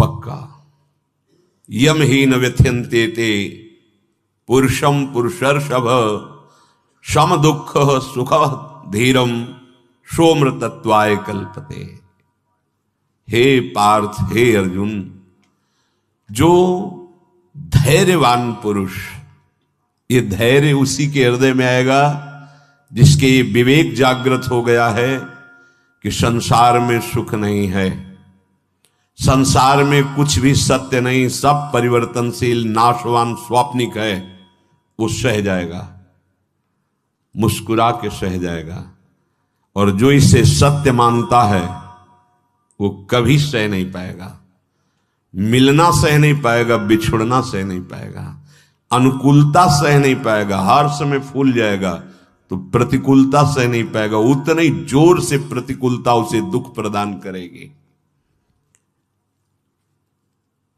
पक्का। यम ही न व्यथ्यन्ते ते पुरुषम पुरुषर्षभ शम दुख सुख धीरम सोमृतत्वाय कल्पते। हे पार्थ, हे अर्जुन, जो धैर्यवान पुरुष, ये धैर्य उसी के हृदय में आएगा जिसके ये विवेक जागृत हो गया है कि संसार में सुख नहीं है, संसार में कुछ भी सत्य नहीं, सब परिवर्तनशील, नाशवान, स्वाप्निक है। वो सह जाएगा, मुस्कुरा के सह जाएगा। और जो इसे सत्य मानता है वो कभी सह नहीं पाएगा, मिलना सह नहीं पाएगा, बिछुड़ना सह नहीं पाएगा, अनुकूलता सह नहीं पाएगा। हर समय फूल जाएगा तो प्रतिकूलता सह नहीं पाएगा, उतने ही जोर से प्रतिकूलता उसे दुख प्रदान करेगी।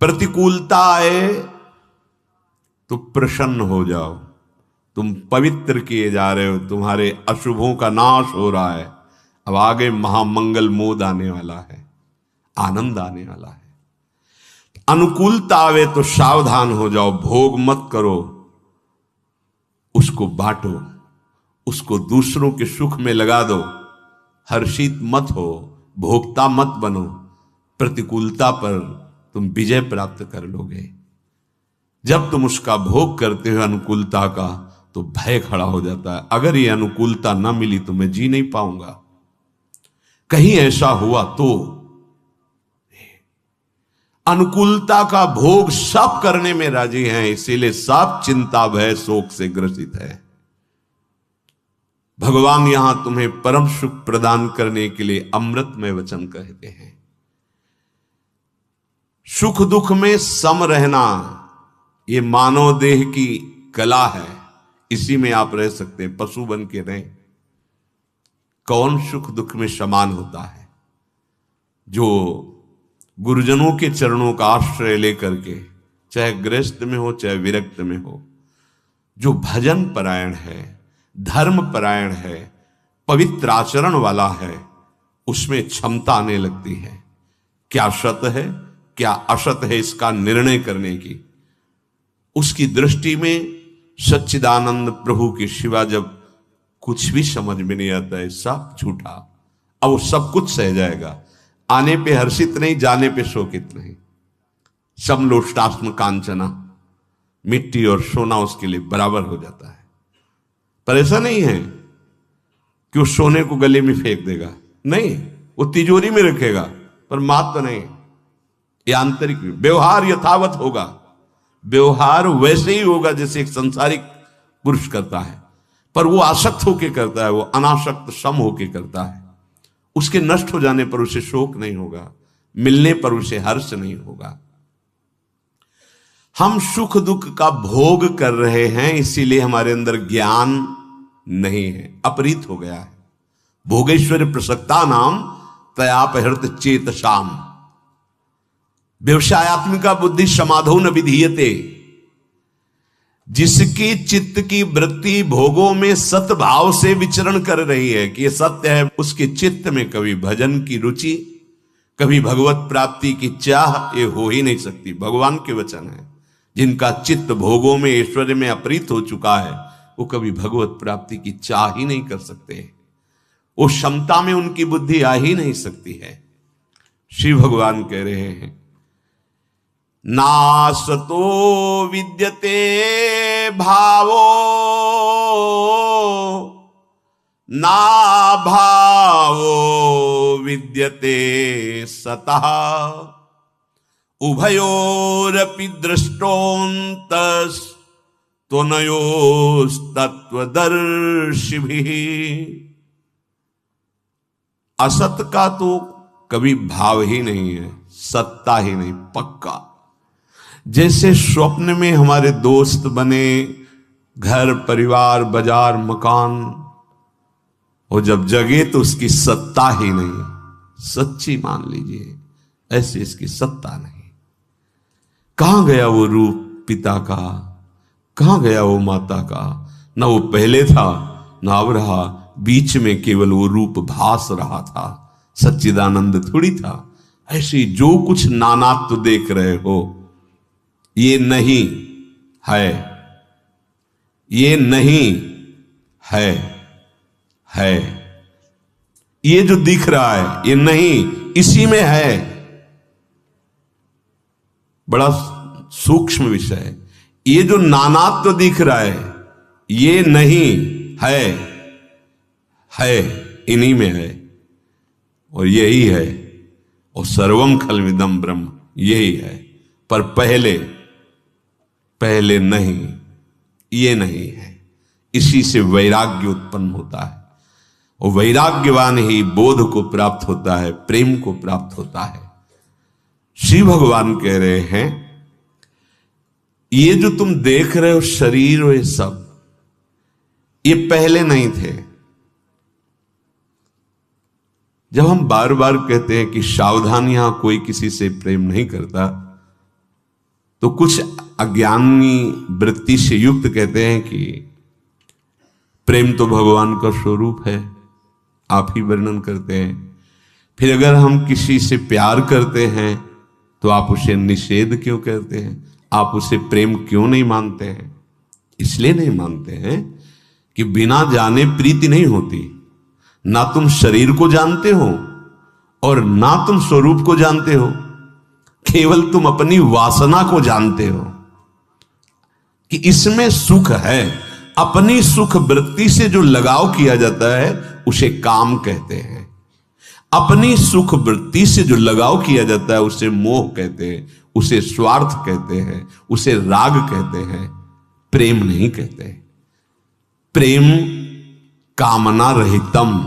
प्रतिकूलता आए तो प्रसन्न हो जाओ, तुम पवित्र किए जा रहे हो, तुम्हारे अशुभों का नाश हो रहा है। अब आगे महामंगल मोद आने वाला है, आनंद आने वाला है। अनुकूलता आवे तो सावधान हो जाओ, भोग मत करो, उसको बांटो, उसको दूसरों के सुख में लगा दो। हर्षित मत हो, भोक्ता मत बनो। प्रतिकूलता पर तुम विजय प्राप्त कर लोगे। जब तुम उसका भोग करते हो अनुकूलता का, तो भय खड़ा हो जाता है, अगर ये अनुकूलता ना मिली तो मैं जी नहीं पाऊंगा, कहीं ऐसा हुआ तो। अनुकूलता का भोग सब करने में राजी हैं, इसीलिए सब चिंता भय शोक से ग्रसित है। भगवान यहां तुम्हें परम सुख प्रदान करने के लिए अमृतमय वचन कहते हैं। सुख दुख में सम रहना, ये मानव देह की कला है, इसी में आप रह सकते हैं, पशु बन के रहें। कौन सुख दुख में समान होता है? जो गुरुजनों के चरणों का आश्रय लेकर के, चाहे गृहस्थ में हो चाहे विरक्त में हो, जो भजन परायण है, धर्म परायण है, पवित्र आचरण वाला है, उसमें क्षमता आने लगती है। क्या सत है क्या असत है इसका निर्णय करने की। उसकी दृष्टि में सच्चिदानंद प्रभु के सिवा जब कुछ भी समझ में नहीं आता है, सब झूठा। अब वो सब कुछ सह जाएगा, आने पे हर्षित नहीं, जाने पे शोकित नहीं। समलोष्टास्म कांचना, मिट्टी और सोना उसके लिए बराबर हो जाता है। पर ऐसा नहीं है कि वो सोने को गले में फेंक देगा, नहीं, वो तिजोरी में रखेगा, पर मात तो नहीं। ये आंतरिक व्यवहार यथावत होगा, व्यवहार वैसे ही होगा जैसे एक संसारिक पुरुष करता है, पर वो आसक्त होके करता है, वो अनासक्त सम होके करता है। उसके नष्ट हो जाने पर उसे शोक नहीं होगा, मिलने पर उसे हर्ष नहीं होगा। हम सुख दुख का भोग कर रहे हैं, इसीलिए हमारे अंदर ज्ञान नहीं है, अपरीत हो गया है। भोगेश्वर प्रसक्ता नाम तयापहृत चेतसाम, व्यवसायत्मिका बुद्धि समाधो न विधीयते। जिसकी चित्त की वृत्ति भोगों में सतभाव से विचरण कर रही है कि ये सत्य है, उसके चित्त में कभी भजन की रुचि, कभी भगवत प्राप्ति की चाह ये हो ही नहीं सकती। भगवान के वचन है, जिनका चित्त भोगों में ऐश्वर्य में अपरीत हो चुका है, वो कभी भगवत प्राप्ति की चाह ही नहीं कर सकते। वो क्षमता में उनकी बुद्धि आ ही नहीं सकती है। श्री भगवान कह रहे हैं, नासतो विद्यते भावो ना भावो विद्यते सतः, उभयोरपि दृष्टोऽन्तस् त्वनयोस्तत्वदर्शिभिः। असत का तो कभी भाव ही नहीं है, सत्ता ही नहीं, पक्का। जैसे स्वप्न में हमारे दोस्त बने, घर परिवार बाजार मकान, और जब जगे तो उसकी सत्ता ही नहीं, सच्ची मान लीजिए, ऐसे इसकी सत्ता नहीं। कहां गया वो रूप पिता का, कहां गया वो माता का? ना वो पहले था ना अब रहा, बीच में केवल वो रूप भास रहा था, सच्चिदानंद थोड़ी था। ऐसी जो कुछ नानात्व देख रहे हो, ये नहीं है, ये नहीं है, है। ये जो दिख रहा है ये नहीं, इसी में है। बड़ा सूक्ष्म विषय है। ये जो नानात्व दिख रहा है ये नहीं है, है, इन्हीं में है, और यही है। और सर्वम खल्विदम ब्रह्म, यही है। पर पहले नहीं, ये नहीं है। इसी से वैराग्य उत्पन्न होता है, और वैराग्यवान ही बोध को प्राप्त होता है, प्रेम को प्राप्त होता है। श्री भगवान कह रहे हैं ये जो तुम देख रहे हो शरीर और ये सब, ये पहले नहीं थे। जब हम बार बार कहते हैं कि सावधान, यहां कोई किसी से प्रेम नहीं करता, तो कुछ अज्ञानी वृत्ति से युक्त कहते हैं कि प्रेम तो भगवान का स्वरूप है, आप ही वर्णन करते हैं। फिर अगर हम किसी से प्यार करते हैं तो आप उसे निषेध क्यों करते हैं? आप उसे प्रेम क्यों नहीं मानते हैं? इसलिए नहीं मानते हैं कि बिना जाने प्रीति नहीं होती। ना तुम शरीर को जानते हो और ना तुम स्वरूप को जानते हो, केवल तुम अपनी वासना को जानते हो कि इसमें सुख है। अपनी सुख वृत्ति से जो लगाव किया जाता है उसे काम कहते हैं। अपनी सुख वृत्ति से जो लगाव किया जाता है उसे मोह कहते हैं, उसे स्वार्थ कहते हैं, उसे राग कहते हैं, प्रेम नहीं कहते। प्रेम कामना रहितम,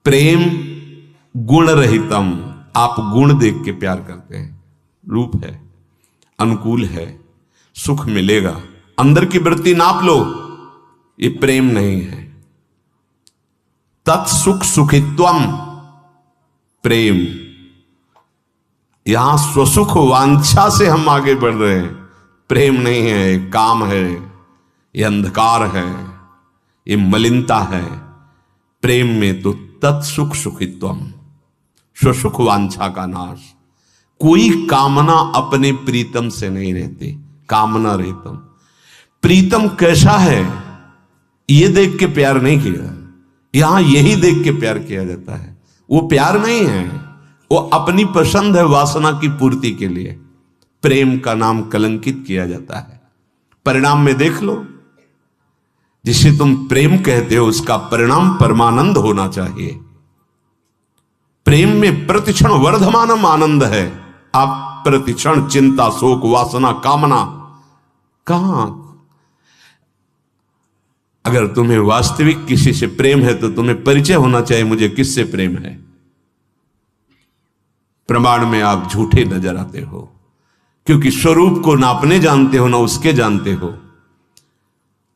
प्रेम गुण रहितम। आप गुण देख के प्यार करते हैं, रूप है, अनुकूल है, सुख मिलेगा, अंदर की वृत्ति नाप लो, ये प्रेम नहीं है। तत्सुख सुखित्वम प्रेम। यहां स्वसुख वांछा से हम आगे बढ़ रहे हैं, प्रेम नहीं है, काम है, ये अंधकार है, ये मलिनता है। प्रेम में तो तत्सुख सुखित्वम, स्वसुख वांछा का नाश। कोई कामना अपने प्रीतम से नहीं रहती, कामना रहितम। प्रीतम कैसा है ये देख के प्यार नहीं किया, यहां यही देख के प्यार किया जाता है। वो प्यार नहीं है, वो अपनी पसंद है, वासना की पूर्ति के लिए प्रेम का नाम कलंकित किया जाता है। परिणाम में देख लो, जिसे तुम प्रेम कहते हो उसका परिणाम परमानंद होना चाहिए। प्रेम में प्रतिक्षण वर्धमानम आनंद है। आप प्रतिक्षण चिंता, शोक, वासना, कामना कहां? अगर तुम्हें वास्तविक किसी से प्रेम है तो तुम्हें परिचय होना चाहिए, मुझे किससे प्रेम है। प्रमाण में आप झूठे नजर आते हो, क्योंकि स्वरूप को ना अपने जानते हो ना उसके जानते हो,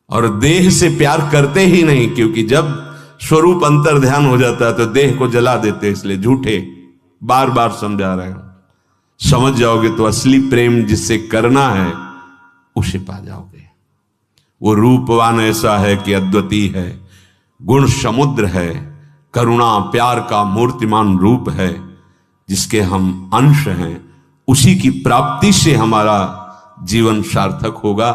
और देह से प्यार करते ही नहीं, क्योंकि जब स्वरूप अंतर ध्यान हो जाता है तो देह को जला देते। इसलिए झूठे, बार बार समझा रहे हो। समझ जाओगे तो असली प्रेम जिससे करना है उसे पा जाओगे। वो रूपवान ऐसा है कि अद्वितीय है, गुण समुद्र है, करुणा प्यार का मूर्तिमान रूप है, जिसके हम अंश हैं। उसी की प्राप्ति से हमारा जीवन सार्थक होगा।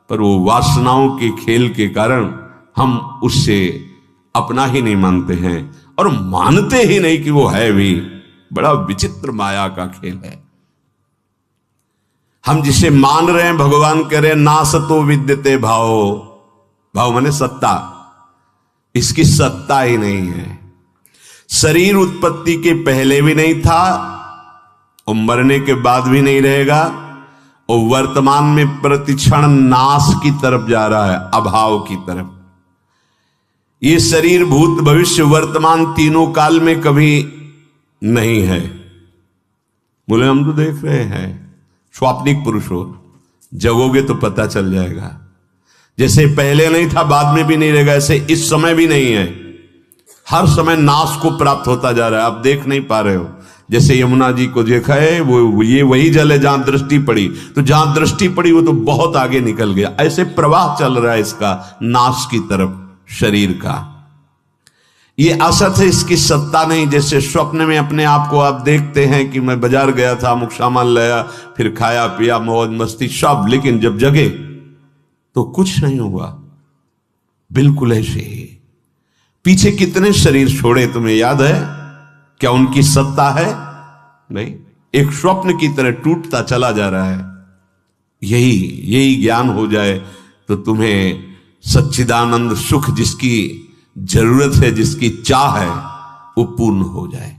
पर वो वासनाओं के खेल के कारण हम उससे अपना ही नहीं मानते हैं, और मानते ही नहीं कि वो है भी। बड़ा विचित्र माया का खेल है। हम जिसे मान रहे हैं, भगवान कह रहे हैं नासतो विद्यते भाव, भाव माने सत्ता, इसकी सत्ता ही नहीं है। शरीर उत्पत्ति के पहले भी नहीं था और मरने के बाद भी नहीं रहेगा, और वर्तमान में प्रतिक्षण नाश की तरफ जा रहा है, अभाव की तरफ। ये शरीर भूत भविष्य वर्तमान तीनों काल में कभी नहीं है। बोले हम तो देख रहे हैं, स्वाप्निक पुरुष हो, जगोगे तो पता चल जाएगा। जैसे पहले नहीं था बाद में भी नहीं रहेगा, ऐसे इस समय भी नहीं है। हर समय नाश को प्राप्त होता जा रहा है, आप देख नहीं पा रहे हो। जैसे यमुना जी को देखा है, वो ये वही जल है जहां दृष्टि पड़ी, तो जहां दृष्टि पड़ी वो तो बहुत आगे निकल गया। ऐसे प्रवाह चल रहा है इसका नाश की तरफ शरीर का। ये असत है, इसकी सत्ता नहीं। जैसे स्वप्न में अपने आप को आप देखते हैं कि मैं बाजार गया था, अमुक सामान लाया, फिर खाया पिया, मौज मस्ती सब, लेकिन जब जगे तो कुछ नहीं हुआ। बिल्कुल ऐसे ही पीछे कितने शरीर छोड़े तुम्हें याद है? क्या उनकी सत्ता है? नहीं, एक स्वप्न की तरह टूटता चला जा रहा है। यही ज्ञान हो जाए तो तुम्हें सच्चिदानंद सुख जिसकी जरूरत है, जिसकी चाह है, वो पूर्ण हो जाए।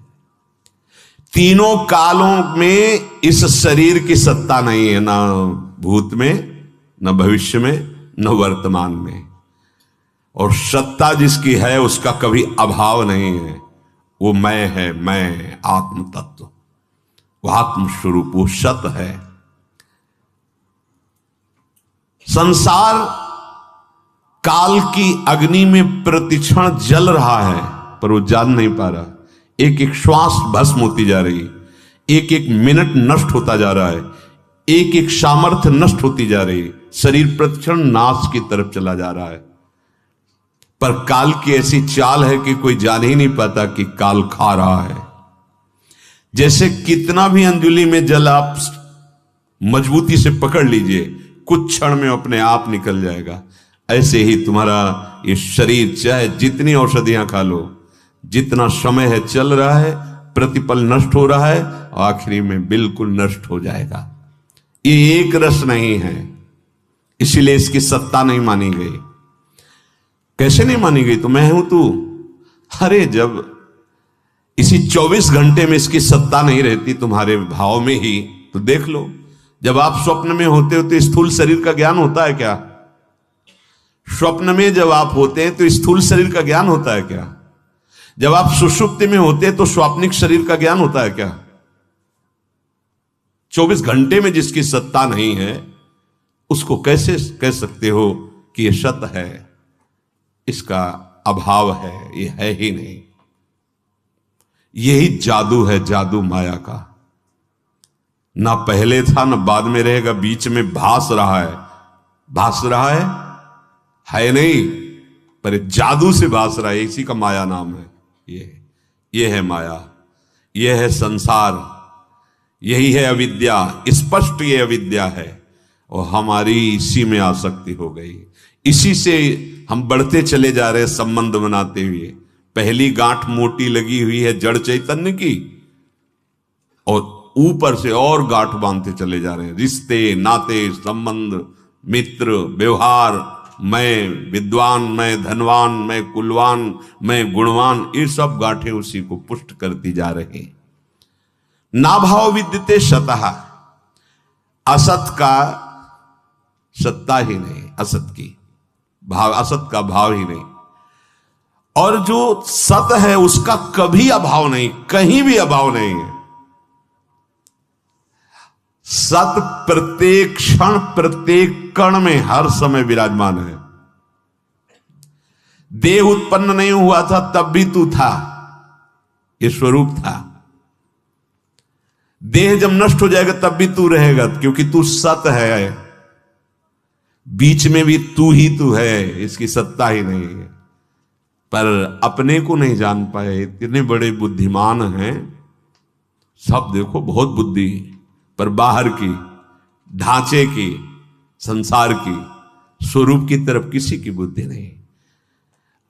तीनों कालों में इस शरीर की सत्ता नहीं है, ना भूत में, न भविष्य में, न वर्तमान में। और सत्ता जिसकी है उसका कभी अभाव नहीं है। वो मैं है, मैं आत्म तत्व, वो आत्म स्वरूप, वो सत है। संसार काल की अग्नि में प्रतिक्षण जल रहा है, पर वो जान नहीं पा रहा। एक एक श्वास भस्म होती जा रही, एक एक मिनट नष्ट होता जा रहा है, एक एक सामर्थ्य नष्ट होती जा रही। शरीर प्रतिक्षण नाश की तरफ चला जा रहा है। पर काल की ऐसी चाल है कि कोई जान ही नहीं पाता कि काल खा रहा है। जैसे कितना भी अंजुली में जल आप मजबूती से पकड़ लीजिए, कुछ क्षण में अपने आप निकल जाएगा। ऐसे ही तुम्हारा ये शरीर, चाहे जितनी औषधियां खा लो, जितना समय है चल रहा है, प्रतिपल नष्ट हो रहा है, आखिरी में बिल्कुल नष्ट हो जाएगा। ये एक रस नहीं है, इसीलिए इसकी सत्ता नहीं मानी गई। कैसे नहीं मानी गई? तो मैं हूं तू। अरे जब इसी 24 घंटे में इसकी सत्ता नहीं रहती तुम्हारे भाव में ही, तो देख लो, जब आप स्वप्न में होते हो तो स्थूल शरीर का ज्ञान होता है क्या? स्वप्न में जब आप होते हैं तो स्थूल शरीर का ज्ञान होता है क्या? जब आप सुषुप्ति में होते हैं तो स्वाप्निक शरीर का ज्ञान होता है क्या? 24 घंटे में जिसकी सत्ता नहीं है, उसको कैसे कह सकते हो कि यह सत है? इसका अभाव है, यह है ही नहीं। यही जादू है, जादू माया का। ना पहले था ना बाद में रहेगा, बीच में भास रहा है। भास रहा है नहीं, पर जादू से भास रहा है। इसी का माया नाम है। ये है माया, ये है संसार, यही है अविद्या। स्पष्ट ये अविद्या है और हमारी इसी में आसक्ति हो गई। इसी से हम बढ़ते चले जा रहे हैं, संबंध बनाते हुए। पहली गांठ मोटी लगी हुई है जड़ चैतन्य की, और ऊपर से और गांठ बांधते चले जा रहे हैं। रिश्ते, नाते, संबंध, मित्र, व्यवहार, मैं विद्वान, मैं धनवान, मैं कुलवान, मैं गुणवान, ये सब गांठें उसी को पुष्ट करती जा रही। नाभाव विद्यते सतः, असत का सत्ता ही नहीं, असत की भाव, असत का भाव ही नहीं। और जो सत है उसका कभी अभाव नहीं, कहीं भी अभाव नहीं है। सत प्रत्येक क्षण, प्रत्येक कण में हर समय विराजमान है। देह उत्पन्न नहीं हुआ था तब भी तू था, ये स्वरूप था। देह जब नष्ट हो जाएगा तब भी तू रहेगा, क्योंकि तू सत है। बीच में भी तू ही तू है, इसकी सत्ता ही नहीं है। पर अपने को नहीं जान पाए। इतने बड़े बुद्धिमान हैं सब, देखो बहुत बुद्धि, पर बाहर की, ढांचे की, संसार की, स्वरूप की तरफ किसी की बुद्धि नहीं।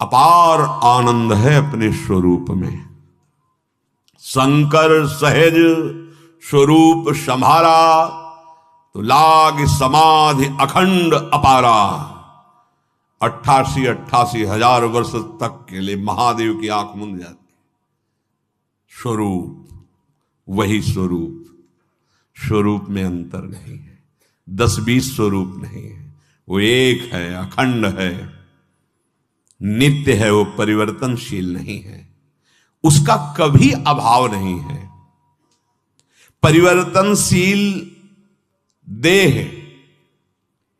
अपार आनंद है अपने स्वरूप में। शंकर सहज स्वरूप संभारा, तो लाग समाधि अखंड अपारा। 88 हजार वर्ष तक के लिए महादेव की आंख मूंद जाती। स्वरूप वही स्वरूप, स्वरूप में अंतर नहीं है, 10-20 स्वरूप नहीं है। वो एक है, अखंड है, नित्य है, वो परिवर्तनशील नहीं है, उसका कभी अभाव नहीं है। परिवर्तनशील देह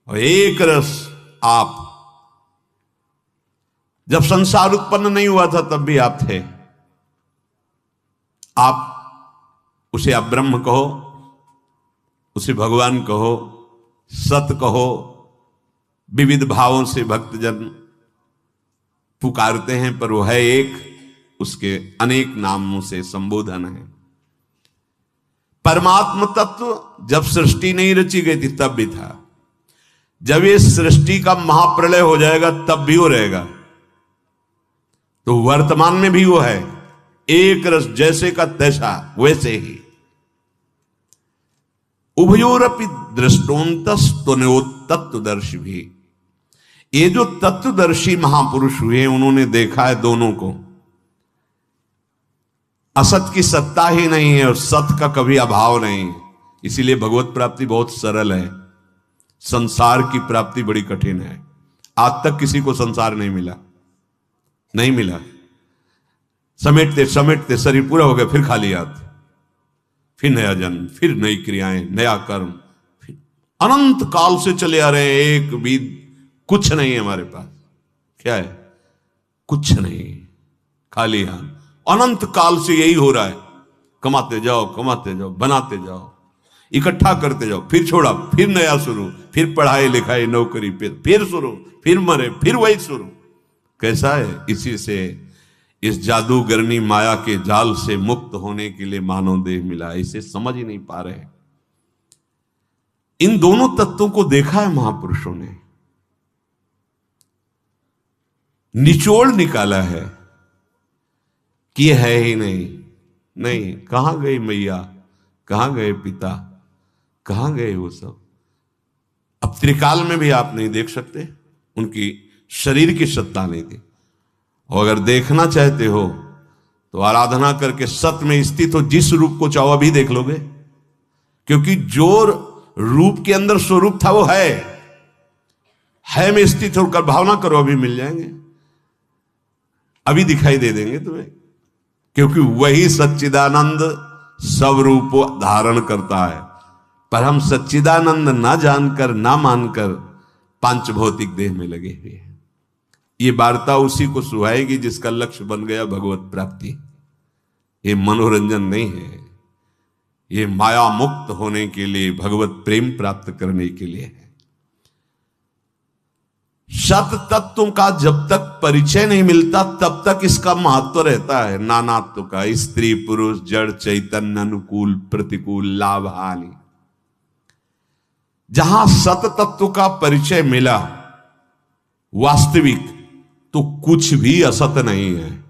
और एक रस आप। जब संसार उत्पन्न नहीं हुआ था तब भी आप थे। आप उसे आप ब्रह्म कहो, उसे भगवान कहो, सत कहो, विविध भावों से भक्तजन पुकारते हैं, पर वो है एक। उसके अनेक नामों से संबोधन है। परमात्म तत्व जब सृष्टि नहीं रची गई थी तब भी था, जब ये सृष्टि का महाप्रलय हो जाएगा तब भी वो रहेगा। तो वर्तमान में भी वो है, एक रस जैसे का तैसा वैसे ही। उभयोरपि दृष्टोन्तस्तुन्योत्तत्वदर्शी भी, ये जो तत्वदर्शी महापुरुष हुए उन्होंने देखा है दोनों को। असत की सत्ता ही नहीं है और सत का कभी अभाव नहीं है। इसीलिए भगवत प्राप्ति बहुत सरल है, संसार की प्राप्ति बड़ी कठिन है। आज तक किसी को संसार नहीं मिला, नहीं मिला। समेटते समेटते शरीर पूरा हो गया, फिर खाली हाथ, फिर नया जन्म, फिर नई क्रियाएं, नया कर्म, फिर अनंत काल से चले आ रहे हैं। एक भी कुछ नहीं है हमारे पास। क्या है? कुछ नहीं, खाली हाथ। अनंत काल से यही हो रहा है, कमाते जाओ, बनाते जाओ, इकट्ठा करते जाओ, फिर छोड़ा, फिर नया शुरू, फिर पढ़ाई लिखाई नौकरी, फिर शुरू, फिर मरे, फिर वही शुरू। कैसा है? इसी से इस जादूगरनी माया के जाल से मुक्त होने के लिए मानव देह मिला। इसे समझ ही नहीं पा रहे। इन दोनों तत्वों को देखा है महापुरुषों ने, निचोड़ निकाला है कि ये है ही नहीं। नहीं, कहां गई मैया, कहां गए पिता, कहां गए वो सब? अब त्रिकाल में भी आप नहीं देख सकते, उनकी शरीर की सत्ता नहीं थी। और अगर देखना चाहते हो तो आराधना करके सत्य में स्थित हो, जिस रूप को चाहो अभी देख लोगे, क्योंकि जो रूप के अंदर स्वरूप था वो है में स्थित होकर भावना करो, अभी मिल जाएंगे, अभी दिखाई दे देंगे तुम्हें। क्योंकि वही सच्चिदानंद सब रूप धारण करता है। पर हम सच्चिदानंद ना जानकर, ना मानकर पांच भौतिक देह में लगे हुए हैं। ये वार्ता उसी को सुहाएगी जिसका लक्ष्य बन गया भगवत प्राप्ति। ये मनोरंजन नहीं है, ये माया मुक्त होने के लिए, भगवत प्रेम प्राप्त करने के लिए है। शत तत्वों का जब तक परिचय नहीं मिलता तब तक इसका महत्व रहता है। नानात्व का, स्त्री पुरुष जड़ चैतन्य, अनुकूल प्रतिकूल, लाभ हानि। जहां सत तत्व का परिचय मिला वास्तविक, तो कुछ भी असत नहीं है।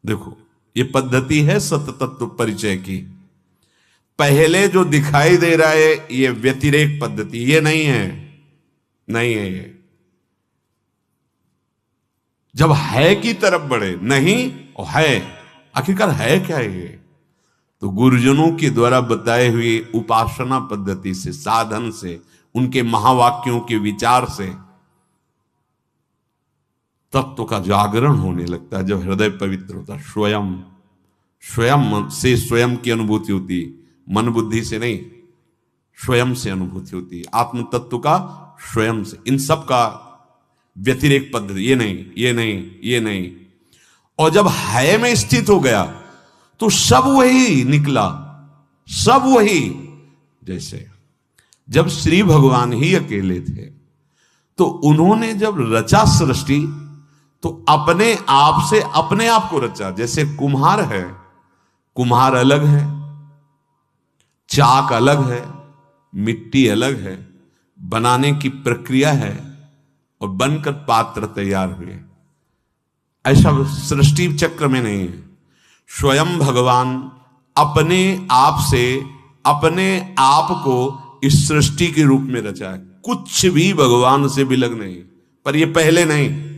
देखो, ये पद्धति है सत तत्व परिचय की। पहले जो दिखाई दे रहा है ये व्यतिरेक पद्धति, ये नहीं है, नहीं है ये। जब है की तरफ बढ़े, नहीं और है, आखिरकार है क्या ये? तो गुरुजनों के द्वारा बताए हुए उपासना पद्धति से, साधन से, उनके महावाक्यों के विचार से तत्व का जागरण होने लगता है। जब हृदय पवित्र होता, स्वयं से स्वयं की अनुभूति होती, मन बुद्धि से नहीं, स्वयं से अनुभूति होती, आत्म तत्व का स्वयं से। इन सब का व्यतिरेक पद्धति, ये नहीं, ये नहीं, ये नहीं। और जब है में स्थित हो गया तो सब वही निकला, सब वही। जैसे जब श्री भगवान ही अकेले थे तो उन्होंने जब रचा सृष्टि तो अपने आप से अपने आप को रचा। जैसे कुम्हार है, कुम्हार अलग है, चाक अलग है, मिट्टी अलग है, बनाने की प्रक्रिया है और बनकर पात्र तैयार हुए। ऐसा सृष्टि चक्र में नहीं है। स्वयं भगवान अपने आप से अपने आप को इस सृष्टि के रूप में रचा है। कुछ भी भगवान से विलग नहीं। पर ये पहले नहीं,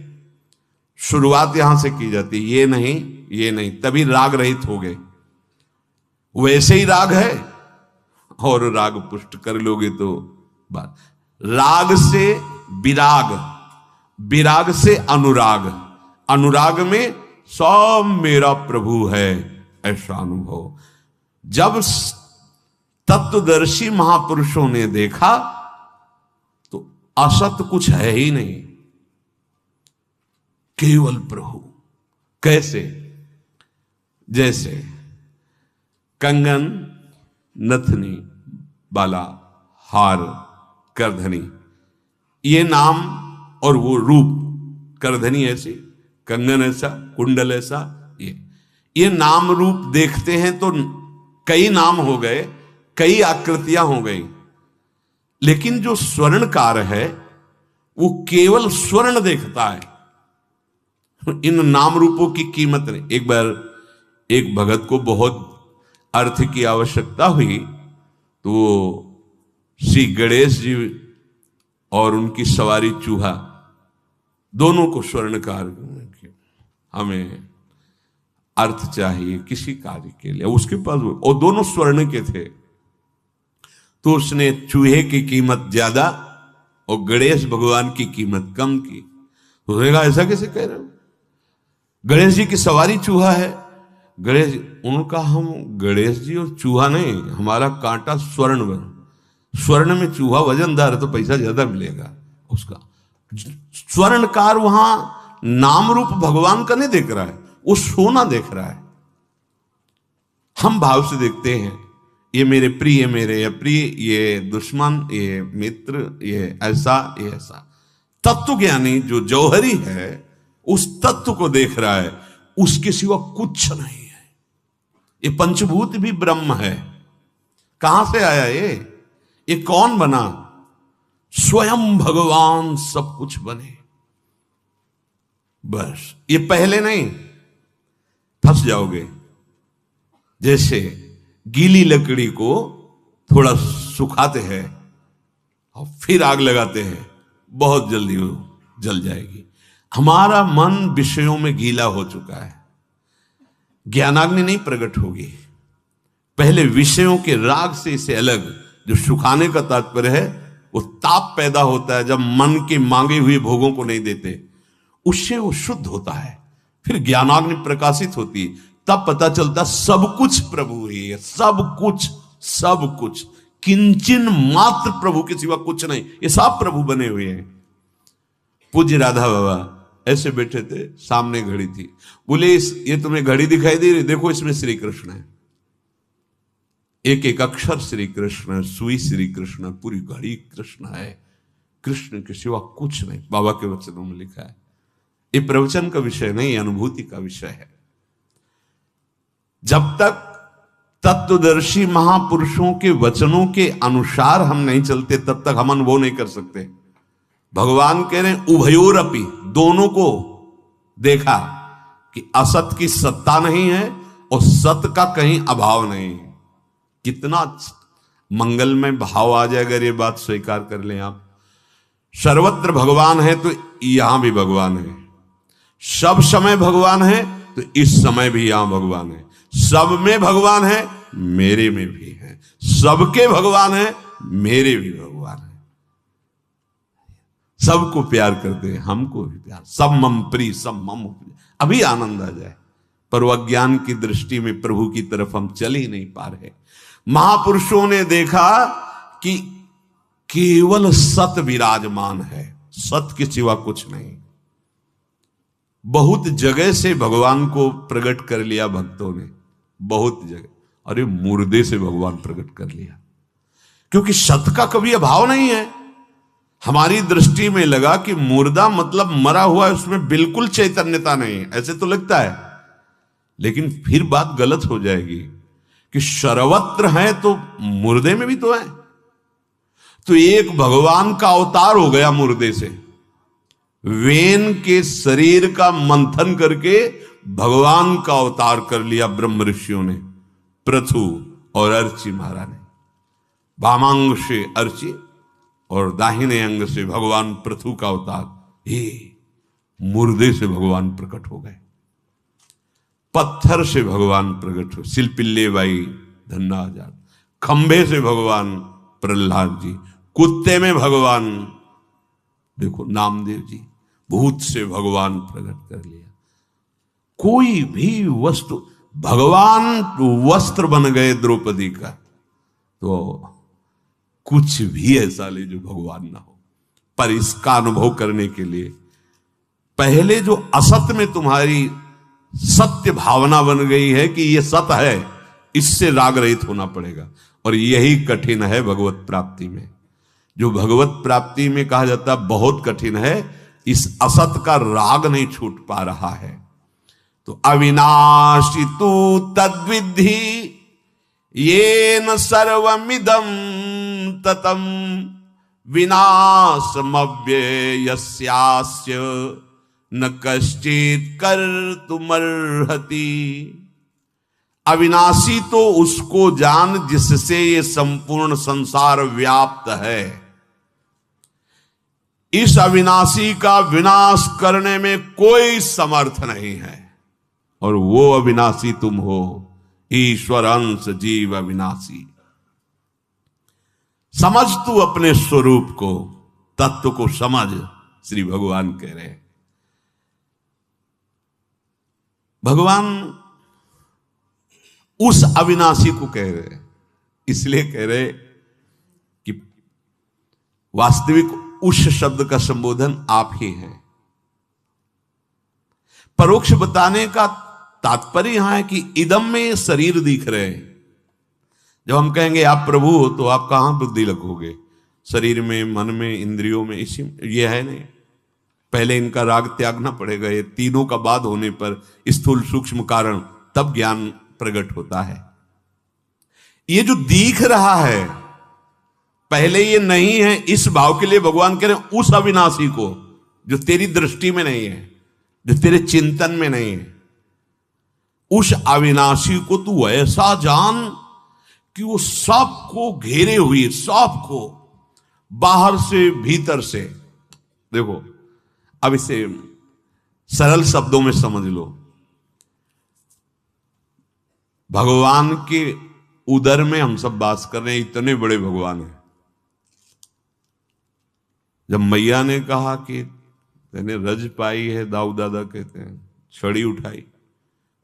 शुरुआत यहां से की जाती, ये नहीं, ये नहीं, तभी राग रहित हो गए। वैसे ही राग है और राग पुष्ट कर लोगे तो बात। राग से विराग, विराग से अनुराग, अनुराग में सब मेरा प्रभु है, ऐसा अनुभव। जब तत्वदर्शी महापुरुषों ने देखा तो असत कुछ है ही नहीं, केवल प्रभु। कैसे? जैसे कंगन, नथनी, बाला, हार, करधनी, ये नाम और वो रूप। करधनी ऐसी, कंगन ऐसा, कुंडल ऐसा, ये नाम रूप देखते हैं तो कई नाम हो गए, कई आकृतियां हो गई, लेकिन जो स्वर्णकार है वो केवल स्वर्ण देखता है। इन नाम रूपों की कीमत नहीं। एक बार एक भगत को बहुत अर्थ की आवश्यकता हुई तो वो श्री गणेश जी और उनकी सवारी चूहा दोनों को स्वर्णकार, हमें अर्थ चाहिए किसी कार्य के लिए, उसके पास, और दोनों स्वर्ण के थे, तो उसने चूहे की कीमत ज्यादा और गणेश भगवान की कीमत कम की। उसने कहा ऐसा कैसे कह रहे हो, गणेश जी की सवारी चूहा है। गणेश, उनका हम गणेश जी और चूहा नहीं, हमारा कांटा स्वर्ण बन, स्वर्ण में चूहा वजनदार है तो पैसा ज्यादा मिलेगा उसका। स्वर्णकार वहां नाम रूप भगवान का नहीं देख रहा है, वो सोना देख रहा है। हम भाव से देखते हैं, ये मेरे प्रिय, मेरे अप्रिय, ये दुश्मन, ये मित्र, ये ऐसा, ये ऐसा। तत्व ज्ञानी जो जौहरी है उस तत्व को देख रहा है, उसके सिवा कुछ नहीं है। ये पंचभूत भी ब्रह्म है। कहां से आया ये कौन बना? स्वयं भगवान सब कुछ बने। बस ये पहले नहीं, फंस जाओगे। जैसे गीली लकड़ी को थोड़ा सुखाते हैं और फिर आग लगाते हैं, बहुत जल्दी वो जल जाएगी। हमारा मन विषयों में गीला हो चुका है, ज्ञानाग्नि नहीं प्रकट होगी। पहले विषयों के राग से इसे अलग, जो सुखाने का तात्पर्य है, वो ताप पैदा होता है जब मन के मांगे हुए भोगों को नहीं देते, उससे वो शुद्ध होता है। फिर ज्ञानाग्नि प्रकाशित होती, तब पता चलता सब कुछ प्रभु ही है, सब कुछ, सब कुछ, किंचन मात्र प्रभु के सिवा कुछ नहीं। ये सब प्रभु बने हुए हैं। पूज्य राधा बाबा ऐसे बैठे थे, सामने घड़ी थी, बोले ये तुम्हें घड़ी दिखाई दे रही, देखो इसमें श्री कृष्ण है, एक एक अक्षर श्री कृष्ण, सुई श्री कृष्ण, पूरी घड़ी कृष्ण है, कृष्ण के सिवा कुछ नहीं। बाबा के वचनों में लिखा है। ये प्रवचन का विषय नहीं, अनुभूति का विषय है। जब तक तत्वदर्शी महापुरुषों के वचनों के अनुसार हम नहीं चलते, तब तक हम अनुभव नहीं कर सकते। भगवान कह रहे हैं उभयोरपि, दोनों को देखा कि असत की सत्ता नहीं है और सत का कहीं अभाव नहीं है। कितना मंगलमय भाव आ जाए अगर ये बात स्वीकार कर लें आप। सर्वत्र भगवान है तो यहां भी भगवान है, सब समय भगवान है तो इस समय भी यहां भगवान है, सब में भगवान है, मेरे में भी है, सबके भगवान है, मेरे भी भगवान है। सबको प्यार करते हैं, हमको भी प्यार, सब मम प्रिय, सब मम प्रिय। अभी आनंद आ जाए, पर वो अज्ञान की दृष्टि में प्रभु की तरफ हम चल ही नहीं पा रहे। महापुरुषों ने देखा कि केवल सत विराजमान है, सत के सिवा कुछ नहीं। बहुत जगह से भगवान को प्रकट कर लिया भक्तों ने, बहुत जगह। अरे मुर्दे से भगवान प्रकट कर लिया, क्योंकि सत का कभी अभाव नहीं है। हमारी दृष्टि में लगा कि मुर्दा मतलब मरा हुआ है, उसमें बिल्कुल चैतन्यता नहीं है, ऐसे तो लगता है। लेकिन फिर बात गलत हो जाएगी कि सर्वत्र है तो मुर्दे में भी तो है। तो एक भगवान का अवतार हो गया मुर्दे से। वेन के शरीर का मंथन करके भगवान का अवतार कर लिया ब्रह्म ऋषियों ने, पृथु और अर्ची महाराज ने। वामांग से अर्ची और दाहिने अंग से भगवान पृथु का अवतार, ये मुर्दे से भगवान प्रकट हो गए। पत्थर से भगवान प्रकट हो, सिलपिल्ले बाई धन्ना आजाद, खंभे से भगवान प्रहलाद जी, कुत्ते में भगवान देखो नामदेव जी, भूत से भगवान प्रकट कर लिया। कोई भी वस्तु, भगवान वस्त्र बन गए द्रौपदी का, तो कुछ भी ऐसा ले जो भगवान ना हो। पर इसका अनुभव करने के लिए पहले जो असत में तुम्हारी सत्य भावना बन गई है कि ये सत्य है, इससे राग रहित होना पड़ेगा। और यही कठिन है भगवत प्राप्ति में। जो भगवत प्राप्ति में कहा जाता है बहुत कठिन है, इस असत का राग नहीं छूट पा रहा है। तो अविनाशी तू तद्विद्धि येन सर्वमिदं ततम विनाशमव्ययस्यास्य न कश्चित् कर्तुमर्हति। अविनाशी तो उसको जान जिससे ये संपूर्ण संसार व्याप्त है। इस अविनाशी का विनाश करने में कोई समर्थ नहीं है, और वो अविनाशी तुम हो, ईश्वर अंश जीव अविनाशी। समझ तू अपने स्वरूप को, तत्व को समझ, श्री भगवान कह रहे हैं। भगवान उस अविनाशी को कह रहे हैं, इसलिए कह रहे कि वास्तविक उस शब्द का संबोधन आप ही हैं। परोक्ष बताने का तात्पर्य यहां है कि इदम में शरीर दिख रहे हैं। जब हम कहेंगे आप प्रभु हो, तो आप कहां बुद्धि लगोगे? शरीर में, मन में, इंद्रियों में, इसी ये है नहीं। पहले इनका राग त्यागना पड़ेगा। ये तीनों का बाद होने पर स्थूल सूक्ष्म कारण, तब ज्ञान प्रकट होता है। ये जो दिख रहा है पहले ये नहीं है, इस भाव के लिए भगवान कह रहे हैं उस अविनाशी को जो तेरी दृष्टि में नहीं है, जो तेरे चिंतन में नहीं है, उस अविनाशी को तू ऐसा जान कि वो सबको घेरे हुए, सबको बाहर से भीतर से। देखो अब इसे सरल शब्दों में समझ लो। भगवान के उदर में हम सब वास कर रहे हैं, इतने बड़े भगवान हैं। जब मैया ने कहा कि मैंने रज पाई है, दाऊ दादा कहते हैं, छड़ी उठाई,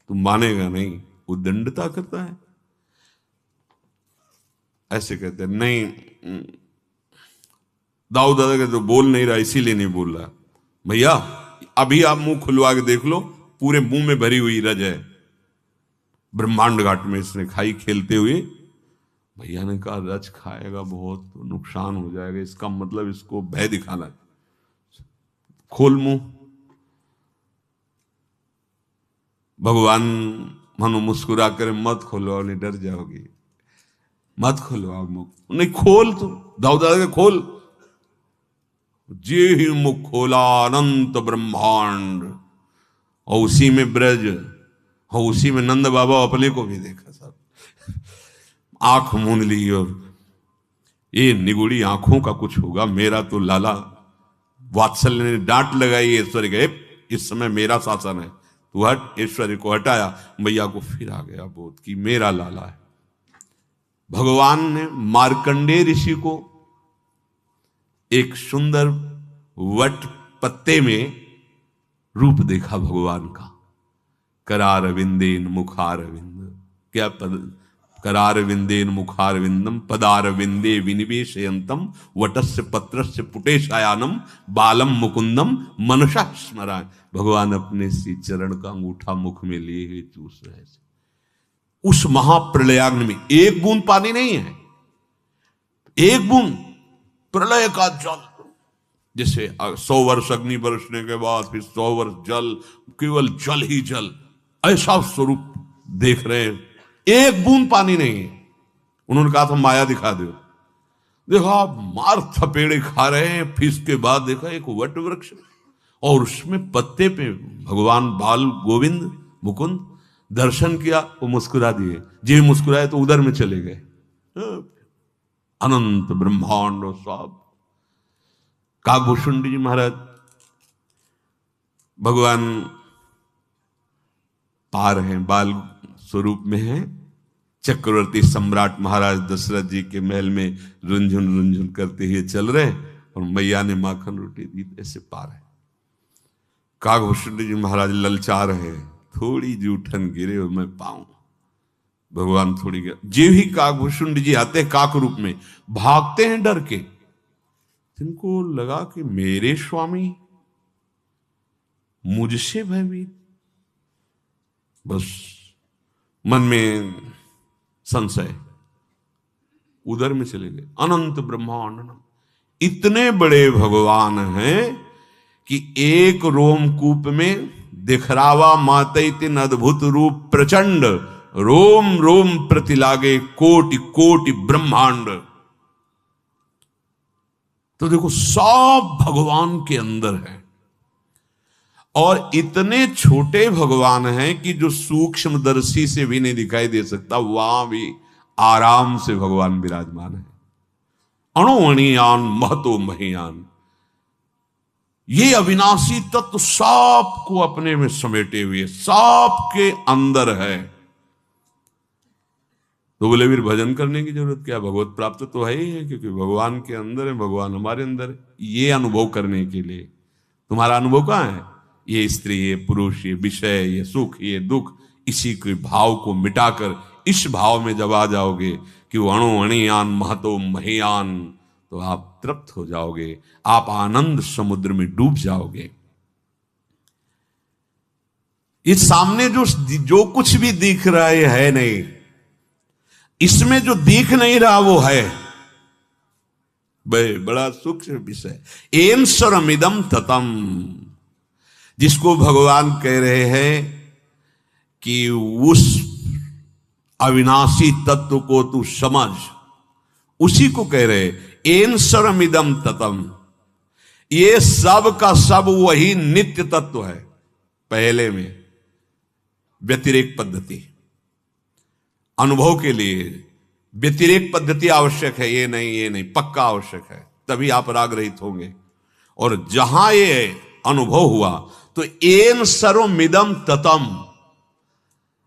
तू मानेगा नहीं, वो दंडता करता है। ऐसे कहते हैं नहीं, दाऊ दादा कहते बोल नहीं रहा, इसीलिए नहीं बोल रहा। भैया अभी आप मुंह खुलवा के देख लो, पूरे मुंह में भरी हुई रज है। ब्रह्मांड घाट में इसने खाई खेलते हुए। भैया ने कहा रज खाएगा बहुत तो नुकसान हो जाएगा, इसका मतलब इसको भय दिखाना। खोल मुंह। भगवान मानो मुस्कुरा कर मत खोलो, नहीं डर जाओगी, मत खोलो आप मुख। नहीं खोल, तू दाऊ दादा के खोल। जे ही मुख खोला अनंत ब्रह्मांड, और उसी में ब्रज, और उसी में नंद बाबा अपने को भी देखा सब। आंख मूंद ली, और ये निगुड़ी आंखों का कुछ होगा, मेरा तो लाला। वात्सल्य ने डांट लगाई ऐश्वर्य के, इस समय मेरा शासन है, तू हट। ऐश्वर्य को हटाया, मैया को फिर आ गया बोध कि मेरा लाला है। भगवान ने मार्कंडेय ऋषि को एक सुंदर वट पत्ते में रूप देखा भगवान का। करारविंदेन मुखारविंद, क्या पद? करारविंदेन मुखारविंदम पदारविंदे विनिवेशयंतम वटस्य पत्रस्य पुटेशायानम बालम मुकुंदम मनसा स्मरा। भगवान अपने श्री चरण का अंगूठा मुख में लिए हुए चूस रहे थे। उस महाप्रलयाग्नि में एक बूंद पानी नहीं है, एक बूंद प्रलय का जल। जैसे 100 वर्ष अग्नि बरसने के बाद फिर 100 वर्ष जल, केवल जल ही जल, ऐसा स्वरूप देख रहे हैं। एक बूंद पानी नहीं है। उन्होंने कहा था माया दिखा दो। देखा मार थपेड़े खा रहे हैं। फिर इसके बाद देखा एक वट वृक्ष, और उसमें पत्ते पे भगवान बाल गोविंद मुकुंद दर्शन किया। वो मुस्कुरा दिए, जे मुस्कुराए तो उधर में चले गए। अनंत ब्रह्मांड और सब। काकभूषुंड जी महाराज भगवान पार हैं, बाल स्वरूप में हैं। चक्रवर्ती सम्राट महाराज दशरथ जी के महल में रुंझुन रुंझुन करते हुए चल रहे, और मैया ने माखन रोटी दी, ऐसे पार है। काकभूषुंड जी महाराज ललचा रहे, थोड़ी जूठन गिरे और मैं पाऊं। भगवान थोड़ी गिरा, जे ही काकभूषुंड जी आते काक रूप में, भागते हैं डर के। इनको लगा कि मेरे स्वामी मुझसे भयभीत। बस मन में संशय, उधर में चले गए। अनंत ब्रह्मांड, इतने बड़े भगवान हैं कि एक रोमकूप में दिखरावा मातई तिन अद्भुत रूप प्रचंड, रोम रोम प्रतिलागे कोटि कोटि ब्रह्मांड। तो देखो सब भगवान के अंदर है, और इतने छोटे भगवान हैं कि जो सूक्ष्मदर्शी से भी नहीं दिखाई दे सकता, वहां भी आराम से भगवान विराजमान है। अणुअणियान महतो महियान, ये अविनाशी तत्व सब को अपने में समेटे हुए, सब के अंदर है। तो बोले फिर भजन करने की जरूरत क्या, भगवत प्राप्त तो है ही है, क्योंकि भगवान के अंदर है, भगवान हमारे अंदर है। ये अनुभव करने के लिए तुम्हारा अनुभव कहाँ है? ये स्त्री, ये पुरुष, ये विषय, ये सुख, ये दुख, इसी के भाव को मिटाकर इस भाव में जब आ जाओगे कि वो अणु अणियान महतो महियान, तो आप तृप्त हो जाओगे, आप आनंद समुद्र में डूब जाओगे। इस सामने जो कुछ भी दिख रहा है नहीं, इसमें जो दिख नहीं रहा वो है। बड़ा सूक्ष्म विषय। एन स्वरमिदम ततम, जिसको भगवान कह रहे हैं कि उस अविनाशी तत्व को तू समझ, उसी को कह रहे एन स्वरमिदम ततम। ये सब का सब वही नित्य तत्व है। पहले में व्यतिरेक पद्धति, अनुभव के लिए व्यतिरेक पद्धति आवश्यक है, ये नहीं पक्का आवश्यक है, तभी आप राग रहित होंगे। और जहां ये अनुभव हुआ तो एन सर्वमिदम ततम,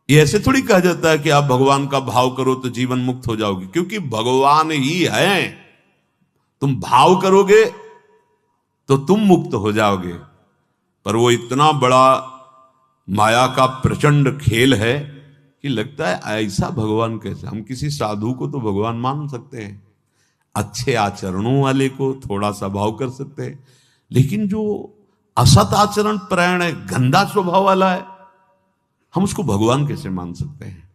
ये ऐसे थोड़ी कहा जाता है कि आप भगवान का भाव करो तो जीवन मुक्त हो जाओगे, क्योंकि भगवान ही है। तुम भाव करोगे तो तुम मुक्त हो जाओगे, पर वो इतना बड़ा माया का प्रचंड खेल है कि लगता है ऐसा भगवान कैसे। हम किसी साधु को तो भगवान मान सकते हैं, अच्छे आचरणों वाले को थोड़ा सा भाव कर सकते हैं, लेकिन जो असत आचरण परायण है, गंदा स्वभाव वाला है, हम उसको भगवान कैसे मान सकते हैं?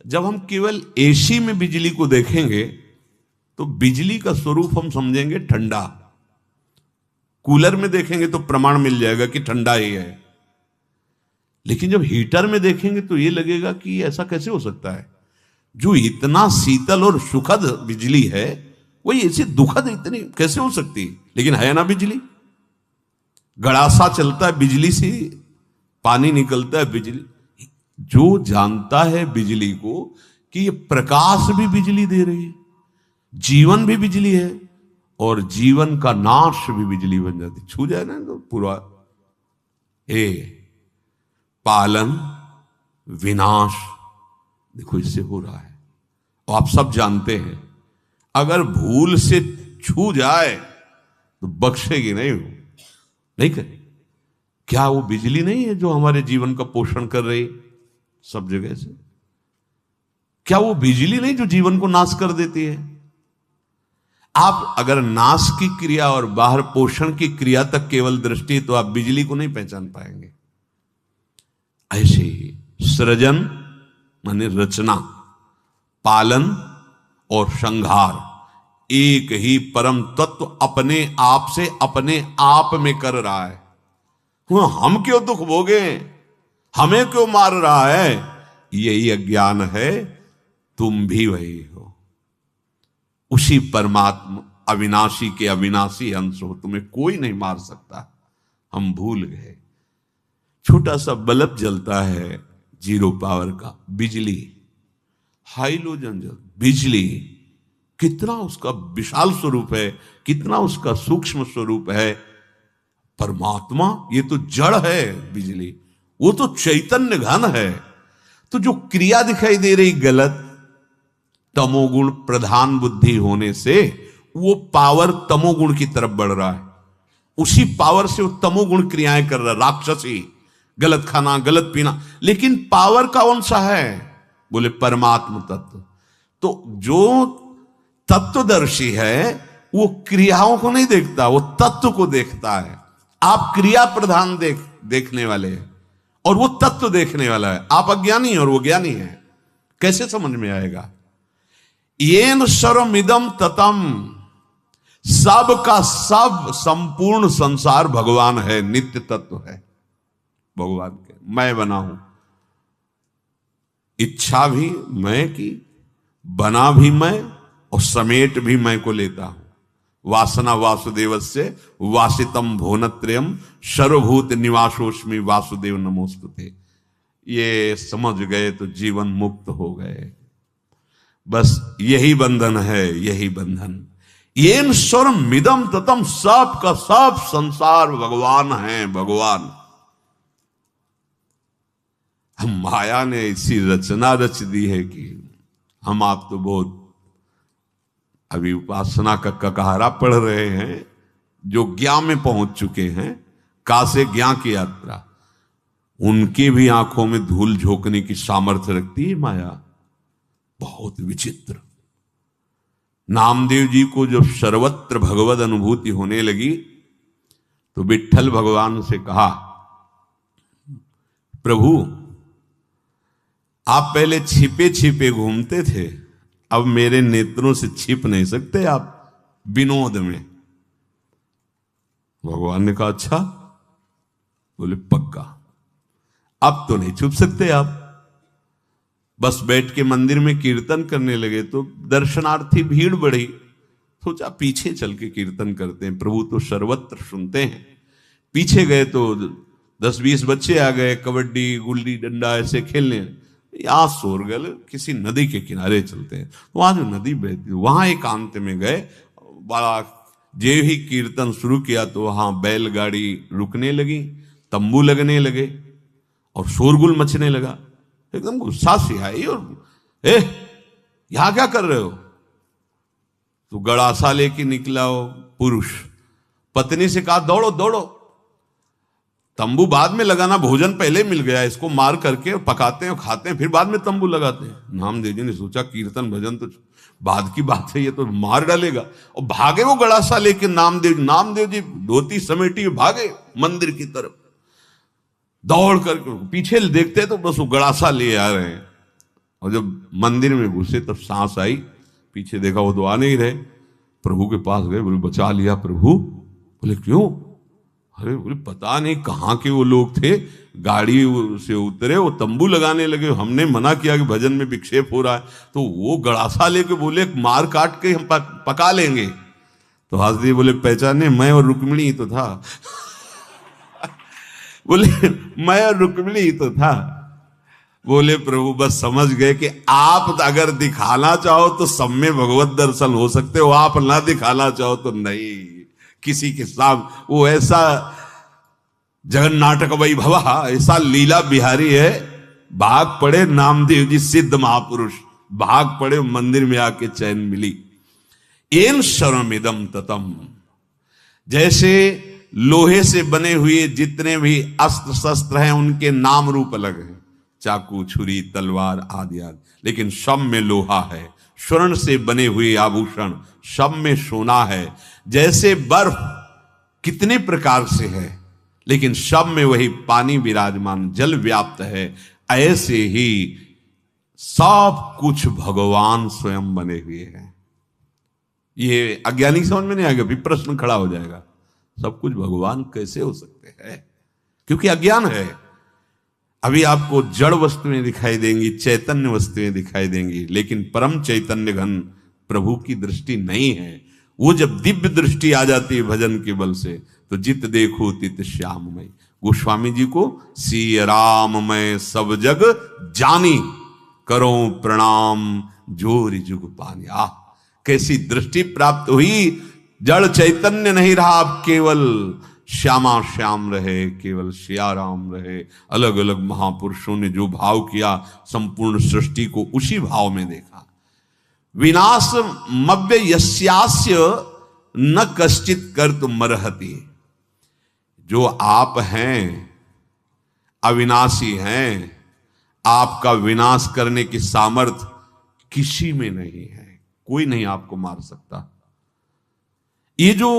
जब हम केवल एसी में बिजली को देखेंगे तो बिजली का स्वरूप हम समझेंगे ठंडा, कूलर में देखेंगे तो प्रमाण मिल जाएगा कि ठंडा ही है, लेकिन जब हीटर में देखेंगे तो ये लगेगा कि ऐसा कैसे हो सकता है। जो इतना शीतल और सुखद बिजली है वही ऐसी दुखद इतनी कैसे हो सकती है? लेकिन है ना बिजली, गड़ासा चलता है बिजली से, पानी निकलता है बिजली। जो जानता है बिजली को कि ये प्रकाश भी बिजली दे रही है, जीवन भी बिजली है, और जीवन का नाश भी बिजली बन जाती, छू जाए ना तो पूरा पालन विनाश देखो इससे हो रहा है। और आप सब जानते हैं अगर भूल से छू जाए तो बख्शेगी नहीं, वो नहीं करे। क्या वो बिजली नहीं है जो हमारे जीवन का पोषण कर रही सब जगह से? क्या वो बिजली नहीं जो जीवन को नाश कर देती है? आप अगर नाश की क्रिया और बाहर पोषण की क्रिया तक केवल दृष्टि, तो आप बिजली को नहीं पहचान पाएंगे। ऐसे ही सृजन माने रचना, पालन और संहार एक ही परम तत्व अपने आप से अपने आप में कर रहा है। हम क्यों दुख भोगे, हमें क्यों मार रहा है? यही अज्ञान है। तुम भी वही हो, उसी परमात्मा अविनाशी के अविनाशी अंश हो, तुम्हें कोई नहीं मार सकता। हम भूल गए। छोटा सा बल्ब जलता है 0 पावर का, बिजली, हाइलोजन जल, बिजली, कितना उसका विशाल स्वरूप है, कितना उसका सूक्ष्म स्वरूप है। परमात्मा ये तो जड़ है, बिजली वो तो चैतन्य घन है। तो जो क्रिया दिखाई दे रही गलत, तमोगुण प्रधान बुद्धि होने से वो पावर तमोगुण की तरफ बढ़ रहा है। उसी पावर से वो तमोगुण क्रियाएं कर रहा है, राक्षसी, गलत खाना, गलत पीना। लेकिन पावर का कौन सा है? बोले परमात्म तत्व। तो जो तत्वदर्शी है वो क्रियाओं को नहीं देखता, वो तत्व को देखता है। आप क्रिया प्रधान देखने वाले हैं और वो तत्व देखने वाला है। आप अज्ञानी और वो ज्ञानी है, कैसे समझ में आएगा? येन सर्वमिदं ततम, सब का सब संपूर्ण संसार भगवान है, नित्य तत्व है भगवान के। मैं बना हूं, इच्छा भी मैं की, बना भी मैं और समेट भी मैं को लेता हूं। वासना वासुदेवस्य वासितम भुवनत्रयम् सर्वभूत निवासोस्मि वासुदेव नमोस्तुते। ये समझ गए तो जीवन मुक्त हो गए। बस यही बंधन है, यही बंधन। येन सर्वमिदं ततम, सब का सब संसार भगवान है, भगवान। हम माया ने ऐसी रचना रच दी है कि हम आप तो बहुत अभी उपासना का ककहरा पढ़ रहे हैं, जो ज्ञान में पहुंच चुके हैं, कासे ज्ञान की यात्रा, उनकी भी आंखों में धूल झोंकने की सामर्थ्य रखती है माया। बहुत विचित्र। नामदेव जी को जब सर्वत्र भगवद अनुभूति होने लगी तो विट्ठल भगवान से कहा, प्रभु आप पहले छिपे छिपे घूमते थे, अब मेरे नेत्रों से छिप नहीं सकते आप विनोद में। भगवान ने कहा अच्छा, बोले पक्का, अब तो नहीं छुप सकते आप। बस बैठ के मंदिर में कीर्तन करने लगे तो दर्शनार्थी भीड़ बढ़ी, सोचा पीछे चल के कीर्तन करते हैं, प्रभु तो सर्वत्र सुनते हैं। पीछे गए तो 10-20 बच्चे आ गए, कबड्डी गुल्ली डंडा ऐसे खेलने। यहां शोरगल, किसी नदी के किनारे चलते हैं, वहां जो नदी बहती वहां एकांत में गए। बड़ा जे ही कीर्तन शुरू किया तो वहां बैलगाड़ी रुकने लगी, तंबू लगने लगे और शोरगुल मचने लगा। एकदम गुस्सा सी आई और यहां क्या कर रहे हो? तो गड़ासा लेके निकला हो पुरुष, पत्नी से कहा दौड़ो दौड़ो, तंबू बाद में लगाना, भोजन पहले मिल गया, इसको मार करके पकाते हैं, खाते हैं, फिर बाद में तंबू लगाते हैं। नामदेव जी ने सोचा कीर्तन भजन तो बाद की बात है, ये तो मार डालेगा, और भागे वो गड़ासा लेके। नामदेव जी धोती समेटी भागे मंदिर की तरफ, दौड़ करके पीछे देखते तो बस वो गड़ासा ले आ रहे हैं। और जब मंदिर में घुसे तब सांस आई, पीछे देखा वो तो आ नहीं रहे। प्रभु के पास गए, बोले बचा लिया प्रभु। बोले क्यों? अरे बोले पता नहीं कहाँ के वो लोग थे, गाड़ी से उतरे, वो तंबू लगाने लगे, हमने मना किया कि भजन में विक्षेप हो रहा है, तो वो गड़ासा लेके बोले मार काट के हम पका लेंगे। तो हाजरी बोले पहचाने, मैं और रुक्मिणी ही तो था। बोले मैं और रुक्मिणी ही तो था। बोले प्रभु बस समझ गए कि आप अगर दिखाना चाहो तो सब में भगवत दर्शन हो सकते हो, आप ना दिखाना चाहो तो नहीं। किसी के साथ वो ऐसा जगन नाटक वैभव, ऐसा लीला बिहारी है, भाग पड़े नामदेव जी सिद्ध महापुरुष, भाग पड़े मंदिर में आके चैन मिली। एन शर्मिदम ततम, जैसे लोहे से बने हुए जितने भी अस्त्र शस्त्र हैं उनके नाम रूप अलग हैं, चाकू छुरी तलवार आदि आदि, लेकिन सब में लोहा है। स्वर्ण से बने हुए आभूषण सब में सोना है। जैसे बर्फ कितने प्रकार से है लेकिन सब में वही पानी विराजमान, जल व्याप्त है, ऐसे ही सब कुछ भगवान स्वयं बने हुए हैं। ये अज्ञानी समझ में नहीं आएगा, भी प्रश्न खड़ा हो जाएगा, सब कुछ भगवान कैसे हो सकते हैं? क्योंकि अज्ञान है। अभी आपको जड़ वस्तुएं दिखाई देंगी, चैतन्य वस्तुएं दिखाई देंगी, लेकिन परम चैतन्य घन प्रभु की दृष्टि नहीं है। वो जब दिव्य दृष्टि आ जाती है भजन के बल से, तो जित देखो तित श्याममय। गोस्वामी जी को सिय राम मैं सब जग जानी, करो प्रणाम जोर जुग पानी। कैसी दृष्टि प्राप्त हुई, जड़ चैतन्य नहीं रहा, अब केवल श्यामा श्याम रहे, केवल सिया राम रहे। अलग अलग महापुरुषों ने जो भाव किया, संपूर्ण सृष्टि को उसी भाव में देखा। विनाश मव्य यस्यास्य न कश्चित कर्तुम मरहति। जो आप हैं अविनाशी हैं, आपका विनाश करने की सामर्थ्य किसी में नहीं है, कोई नहीं आपको मार सकता। ये जो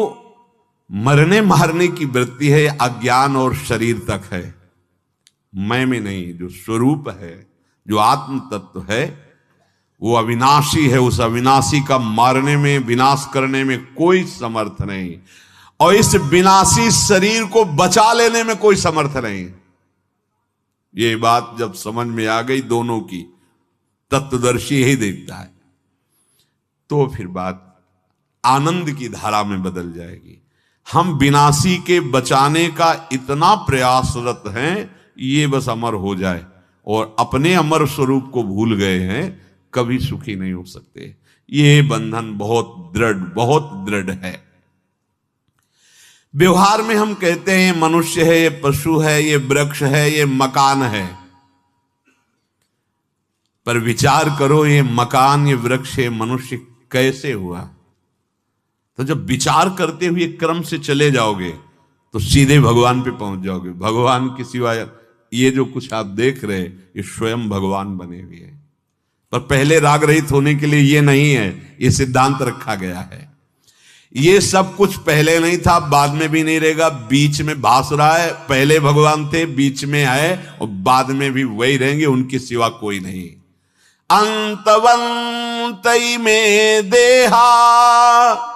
मरने मारने की वृत्ति है, अज्ञान और शरीर तक है, मैं में नहीं। जो स्वरूप है, जो आत्म तत्व है, वो अविनाशी है, उस अविनाशी का मारने में, विनाश करने में कोई समर्थ नहीं, और इस विनाशी शरीर को बचा लेने में कोई समर्थ नहीं। ये बात जब समझ में आ गई दोनों की, तत्वदर्शी यही देखता है, तो फिर बात आनंद की धारा में बदल जाएगी। हम विनाशी के बचाने का इतना प्रयासरत हैं, ये बस अमर हो जाए, और अपने अमर स्वरूप को भूल गए हैं, कभी सुखी नहीं हो सकते। ये बंधन बहुत दृढ़ है। व्यवहार में हम कहते हैं मनुष्य है, ये पशु है, ये वृक्ष है, ये मकान है, पर विचार करो ये मकान, ये वृक्ष, ये मनुष्य कैसे हुआ? तो जब विचार करते हुए क्रम से चले जाओगे तो सीधे भगवान पे पहुंच जाओगे। भगवान के सिवा ये जो कुछ आप देख रहे ये स्वयं भगवान बने हुए हैं, पर पहले राग रहित होने के लिए ये नहीं है, ये सिद्धांत रखा गया है। ये सब कुछ पहले नहीं था, बाद में भी नहीं रहेगा, बीच में भास रहा है। पहले भगवान थे, बीच में आए, और बाद में भी वही रहेंगे, उनके सिवा कोई नहीं। अंतवंतई में देहा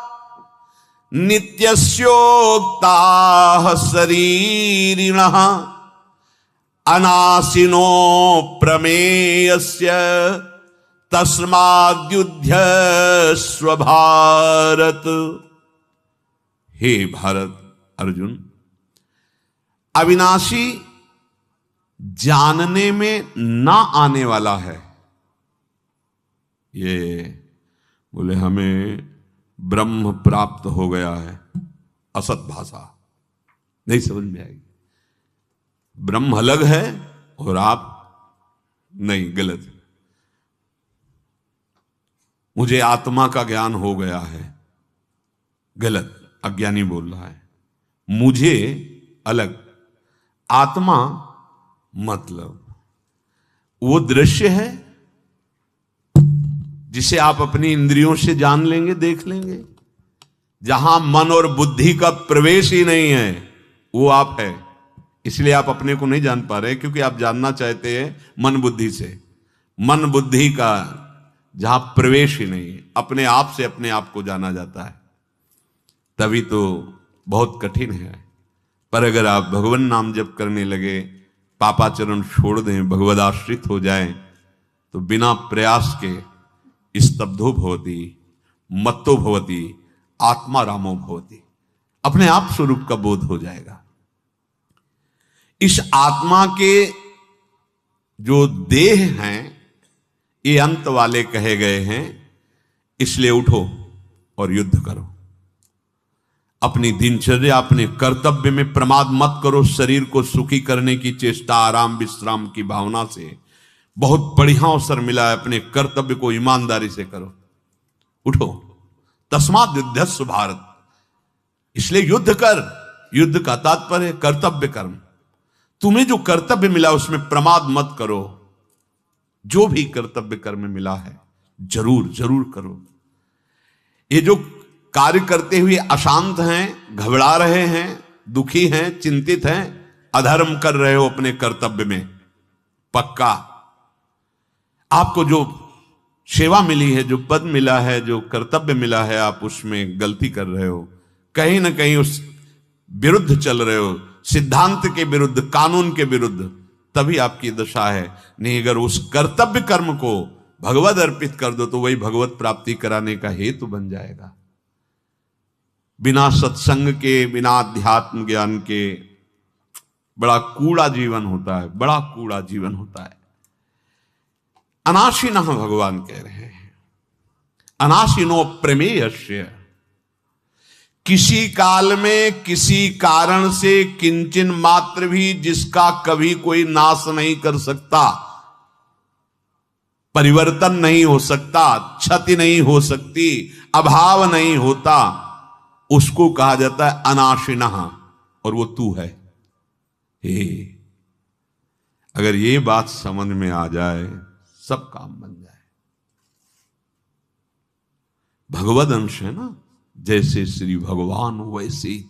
नित्यस्योक्ता शरीरिणः अनाशिनो प्रमेयस्य तस्माद्युध्य स्वभारत। हे भारत अर्जुन, अविनाशी जानने में ना आने वाला है। ये बोले हमें ब्रह्म प्राप्त हो गया है, असत भाषा नहीं समझ में आएगी। ब्रह्म अलग है और आप नहीं, गलत। मुझे आत्मा का ज्ञान हो गया है, गलत, अज्ञानी बोल रहा है। मुझे अलग, आत्मा मतलब वो दृश्य है जिसे आप अपनी इंद्रियों से जान लेंगे, देख लेंगे। जहां मन और बुद्धि का प्रवेश ही नहीं है वो आप है। इसलिए आप अपने को नहीं जान पा रहे, क्योंकि आप जानना चाहते हैं मन बुद्धि से। मन बुद्धि का जहां प्रवेश ही नहीं है, अपने आप से अपने आप को जाना जाता है, तभी तो बहुत कठिन है। पर अगर आप भगवान नाम जप करने लगे, पापाचरण छोड़ दें, भगवदाश्रित हो जाएं, तो बिना प्रयास के स्तब्धो भवति, मत्तो भवति, आत्मा रामो भवति, अपने आप स्वरूप का बोध हो जाएगा। इस आत्मा के जो देह हैं ये अंत वाले कहे गए हैं, इसलिए उठो और युद्ध करो। अपनी दिनचर्या, अपने कर्तव्य में प्रमाद मत करो। शरीर को सुखी करने की चेष्टा आराम विश्राम की भावना से बहुत बढ़िया अवसर मिला है, अपने कर्तव्य को ईमानदारी से करो। उठो, तस्मात् युध्यस्व भारत, इसलिए युद्ध कर। युद्ध का तात्पर्य कर्तव्य कर्म। तुम्हें जो कर्तव्य मिला उसमें प्रमाद मत करो। जो भी कर्तव्य कर्म मिला है जरूर जरूर करो। ये जो कार्य करते हुए अशांत हैं, घबरा रहे हैं, दुखी हैं, चिंतित हैं, अधर्म कर रहे हो अपने कर्तव्य में, पक्का आपको जो सेवा मिली है, जो पद मिला है, जो कर्तव्य मिला है, आप उसमें गलती कर रहे हो, कहीं ना कहीं उस विरुद्ध चल रहे हो, सिद्धांत के विरुद्ध, कानून के विरुद्ध, तभी आपकी दशा है। नहीं, अगर उस कर्तव्य कर्म को भगवत अर्पित कर दो तो वही भगवत प्राप्ति कराने का हेतु बन जाएगा। बिना सत्संग के, बिना अध्यात्म ज्ञान के बड़ा कूड़ा जीवन होता है, बड़ा कूड़ा जीवन होता है। अनाशिनः भगवान कह रहे हैं, अनाशिनो प्रमेयस्य, किसी काल में किसी कारण से किंचन मात्र भी जिसका कभी कोई नाश नहीं कर सकता, परिवर्तन नहीं हो सकता, क्षति नहीं हो सकती, अभाव नहीं होता, उसको कहा जाता है अनाशिनः, और वो तू है। हे, अगर ये बात समझ में आ जाए सब काम बन जाए। भगवद अंश है ना, जैसे श्री भगवान वैसे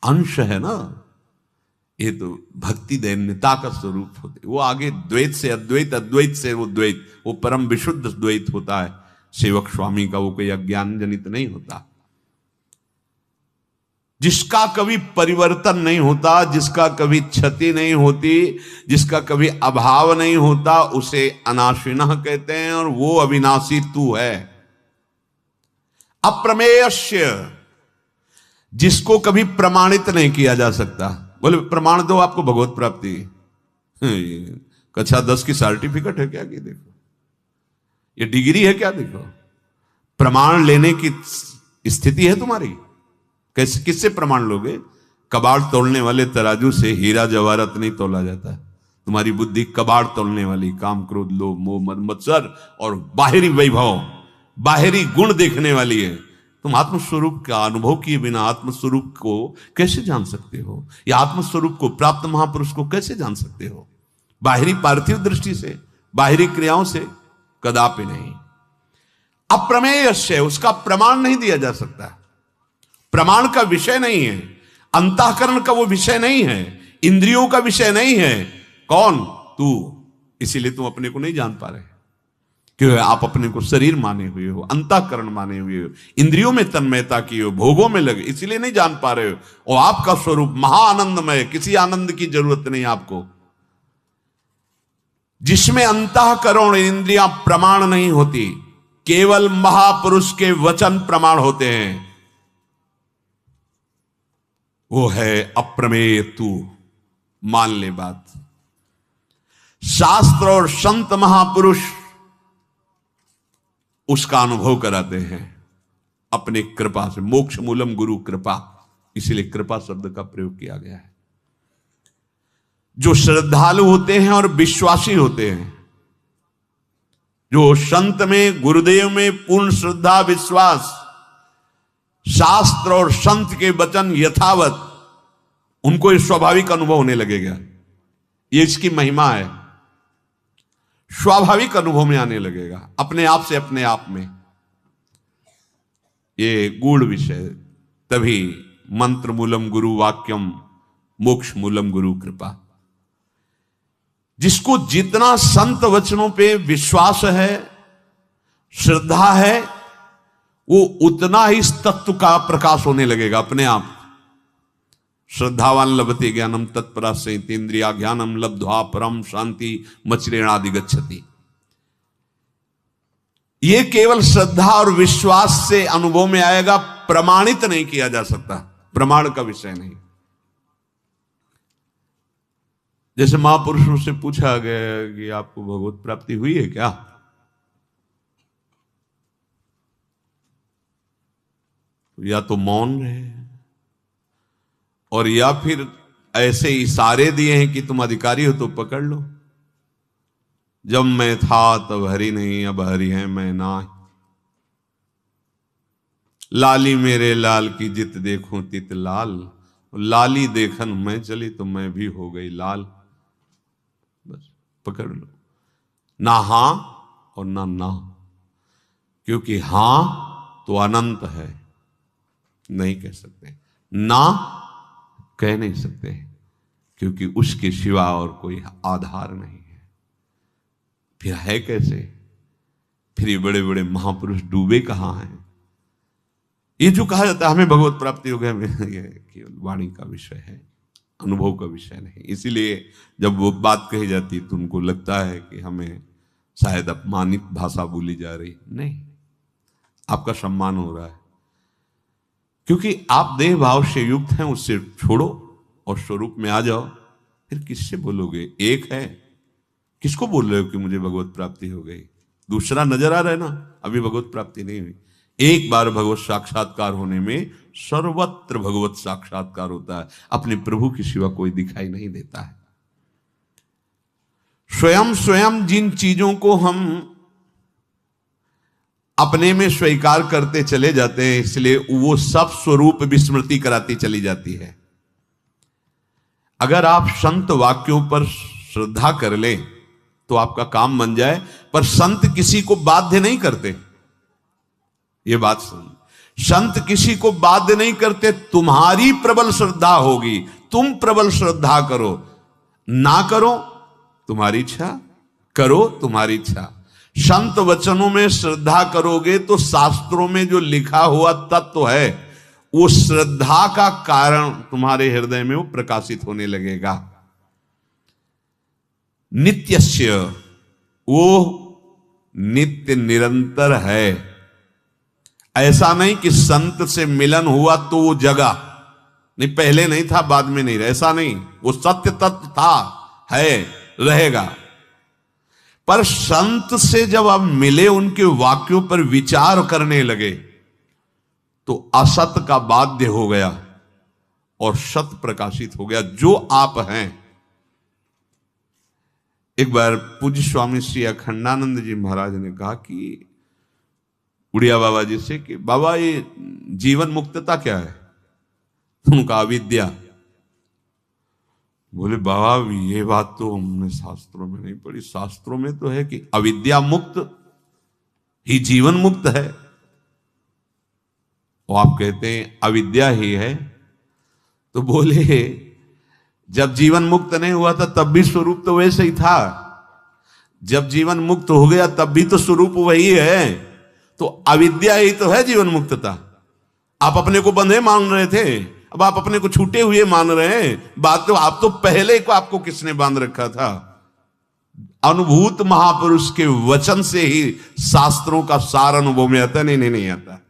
अंश है ना, ये तो भक्ति दैन्यता का स्वरूप होते। वो आगे द्वैत से अद्वैत, अद्वैत से वो द्वैत, वो परम विशुद्ध द्वैत होता है सेवक स्वामी का। वो कोई अज्ञान जनित नहीं होता, जिसका कभी परिवर्तन नहीं होता, जिसका कभी क्षति नहीं होती, जिसका कभी अभाव नहीं होता, उसे अनाशिनः कहते हैं। और वो अविनाशी तू है। अप्रमेयस्य, जिसको कभी प्रमाणित नहीं किया जा सकता। बोले प्रमाण दो आपको भगवत प्राप्ति, कक्षा 10 की सर्टिफिकेट है क्या कि देखो, ये डिग्री है क्या देखो, प्रमाण लेने की स्थिति है तुम्हारी। कैसे, किससे प्रमाण लोगे? कबाड़ तोड़ने वाले तराजू से हीरा जवाहरात नहीं तोला जाता। तुम्हारी बुद्धि कबाड़ तोड़ने वाली, काम क्रोध लोभ मोह मद मत्सर और बाहरी वैभव, बाहरी गुण देखने वाली है। तुम आत्मस्वरूप का अनुभव किए बिना आत्मस्वरूप को कैसे जान सकते हो, या आत्मस्वरूप को प्राप्त महापुरुष को कैसे जान सकते हो? बाहरी पार्थिव दृष्टि से, बाहरी क्रियाओं से कदापि नहीं। अप्रमेय से, उसका प्रमाण नहीं दिया जा सकता, प्रमाण का विषय नहीं है, अंतःकरण का वो विषय नहीं है, इंद्रियों का विषय नहीं है। कौन? तू। इसीलिए तुम अपने को नहीं जान पा रहे, क्यों? आप अपने को शरीर माने हुए हो, अंतःकरण माने हुए हो, इंद्रियों में तन्मयता की हो, भोगों में लगे, इसीलिए नहीं जान पा रहे हो। और आपका स्वरूप महाआनंदमय, किसी आनंद की जरूरत नहीं आपको। जिसमें अंतःकरण इंद्रियां प्रमाण नहीं होती, केवल महापुरुष के वचन प्रमाण होते हैं, वो है अप्रमेय तू। मान ले बात। शास्त्र और संत महापुरुष उसका अनुभव कराते हैं अपनी कृपा से। मोक्ष मूलम गुरु कृपा, इसीलिए कृपा शब्द का प्रयोग किया गया है। जो श्रद्धालु होते हैं और विश्वासी होते हैं, जो संत में, गुरुदेव में पूर्ण श्रद्धा विश्वास, शास्त्र और संत के वचन यथावत, उनको ये स्वाभाविक अनुभव होने लगेगा। ये इसकी महिमा है, स्वाभाविक अनुभव में आने लगेगा, अपने आप से अपने आप में। ये गूढ़ विषय। तभी मंत्र मूलम गुरु वाक्यम, मोक्ष मूलम गुरु कृपा। जिसको जितना संत वचनों पे विश्वास है, श्रद्धा है, वो उतना ही इस तत्व का प्रकाश होने लगेगा अपने आप। श्रद्धावान लभते ज्ञानम तत्परा संयतेन्द्रिया ज्ञानम लब्ध्वा परम शांति मचरेणादि गच्छति। ये केवल श्रद्धा और विश्वास से अनुभव में आएगा, प्रमाणित नहीं किया जा सकता, प्रमाण का विषय नहीं। जैसे महापुरुषों से पूछा गया कि आपको भगवत प्राप्ति हुई है क्या, या तो मौन रहे और या फिर ऐसे इशारे दिए हैं कि तुम अधिकारी हो तो पकड़ लो। जब मैं था तब हरि नहीं, अब हरि है मैं ना। लाली मेरे लाल की जित देखूं तित लाल, लाली देखन मैं चली तो मैं भी हो गई लाल। बस पकड़ लो, ना हां और ना ना। क्योंकि हां तो अनंत है, नहीं कह सकते, ना कह नहीं सकते, क्योंकि उसके सिवा और कोई आधार नहीं है। फिर है कैसे? फिर ये बड़े बड़े महापुरुष डूबे कहां हैं? ये जो कहा जाता है हमें भगवत प्राप्ति हो गया, ये केवल वाणी का विषय है, अनुभव का विषय नहीं। इसीलिए जब वो बात कही जाती है तो उनको लगता है कि हमें शायद अपमानित भाषा बोली जा रही। नहीं, आपका सम्मान हो रहा है, क्योंकि आप देह भाव से युक्त हैं। उससे छोड़ो और स्वरूप में आ जाओ। फिर किससे बोलोगे? एक है, किसको बोल रहे हो कि मुझे भगवत प्राप्ति हो गई? दूसरा नजर आ रहा है ना, अभी भगवत प्राप्ति नहीं हुई। एक बार भगवत साक्षात्कार होने में सर्वत्र भगवत साक्षात्कार होता है। अपने प्रभु के सिवा कोई दिखाई नहीं देता है। स्वयं स्वयं जिन चीजों को हम अपने में स्वीकार करते चले जाते हैं, इसलिए वो सब स्वरूप विस्मृति कराती चली जाती है। अगर आप संत वाक्यों पर श्रद्धा कर ले तो आपका काम बन जाए, पर संत किसी को बाध्य नहीं करते। ये बात सुन, संत किसी को बाध्य नहीं करते। तुम्हारी प्रबल श्रद्धा होगी तुम प्रबल श्रद्धा करो, ना करो तुम्हारी इच्छा, करो तुम्हारी इच्छा। संत वचनों में श्रद्धा करोगे तो शास्त्रों में जो लिखा हुआ तत्व है वो श्रद्धा का कारण तुम्हारे हृदय में वो प्रकाशित होने लगेगा। नित्यस्य, वो नित्य निरंतर है। ऐसा नहीं कि संत से मिलन हुआ तो वो जगा, नहीं पहले नहीं था बाद में नहीं रहा, ऐसा नहीं। वो सत्य तत्व था, है, रहेगा। पर संत से जब आप मिले, उनके वाक्यों पर विचार करने लगे तो असत का बाध्य हो गया और सत प्रकाशित हो गया, जो आप हैं। एक बार पूज्य स्वामी श्री अखंडानंद जी महाराज ने कहा कि उड़िया बाबा जी से कि बाबा ये जीवन मुक्तता क्या है? उनका अविद्या। बोले बाबा ये बात तो हमने शास्त्रों में नहीं पढ़ी। शास्त्रों में तो है कि अविद्या मुक्त ही जीवन मुक्त है, और आप कहते हैं अविद्या ही है। तो बोले जब जीवन मुक्त नहीं हुआ था तब भी स्वरूप तो वैसे ही था, जब जीवन मुक्त हो गया तब भी तो स्वरूप वही है। तो अविद्या ही तो है जीवन मुक्तता। आप अपने को बंधे मान रहे थे, अब आप अपने को छूटे हुए मान रहे हैं। बात तो आप तो पहले को आपको किसने बांध रखा था? अनुभूत महापुरुष के वचन से ही शास्त्रों का सार अनुभव में आता। नहीं आता।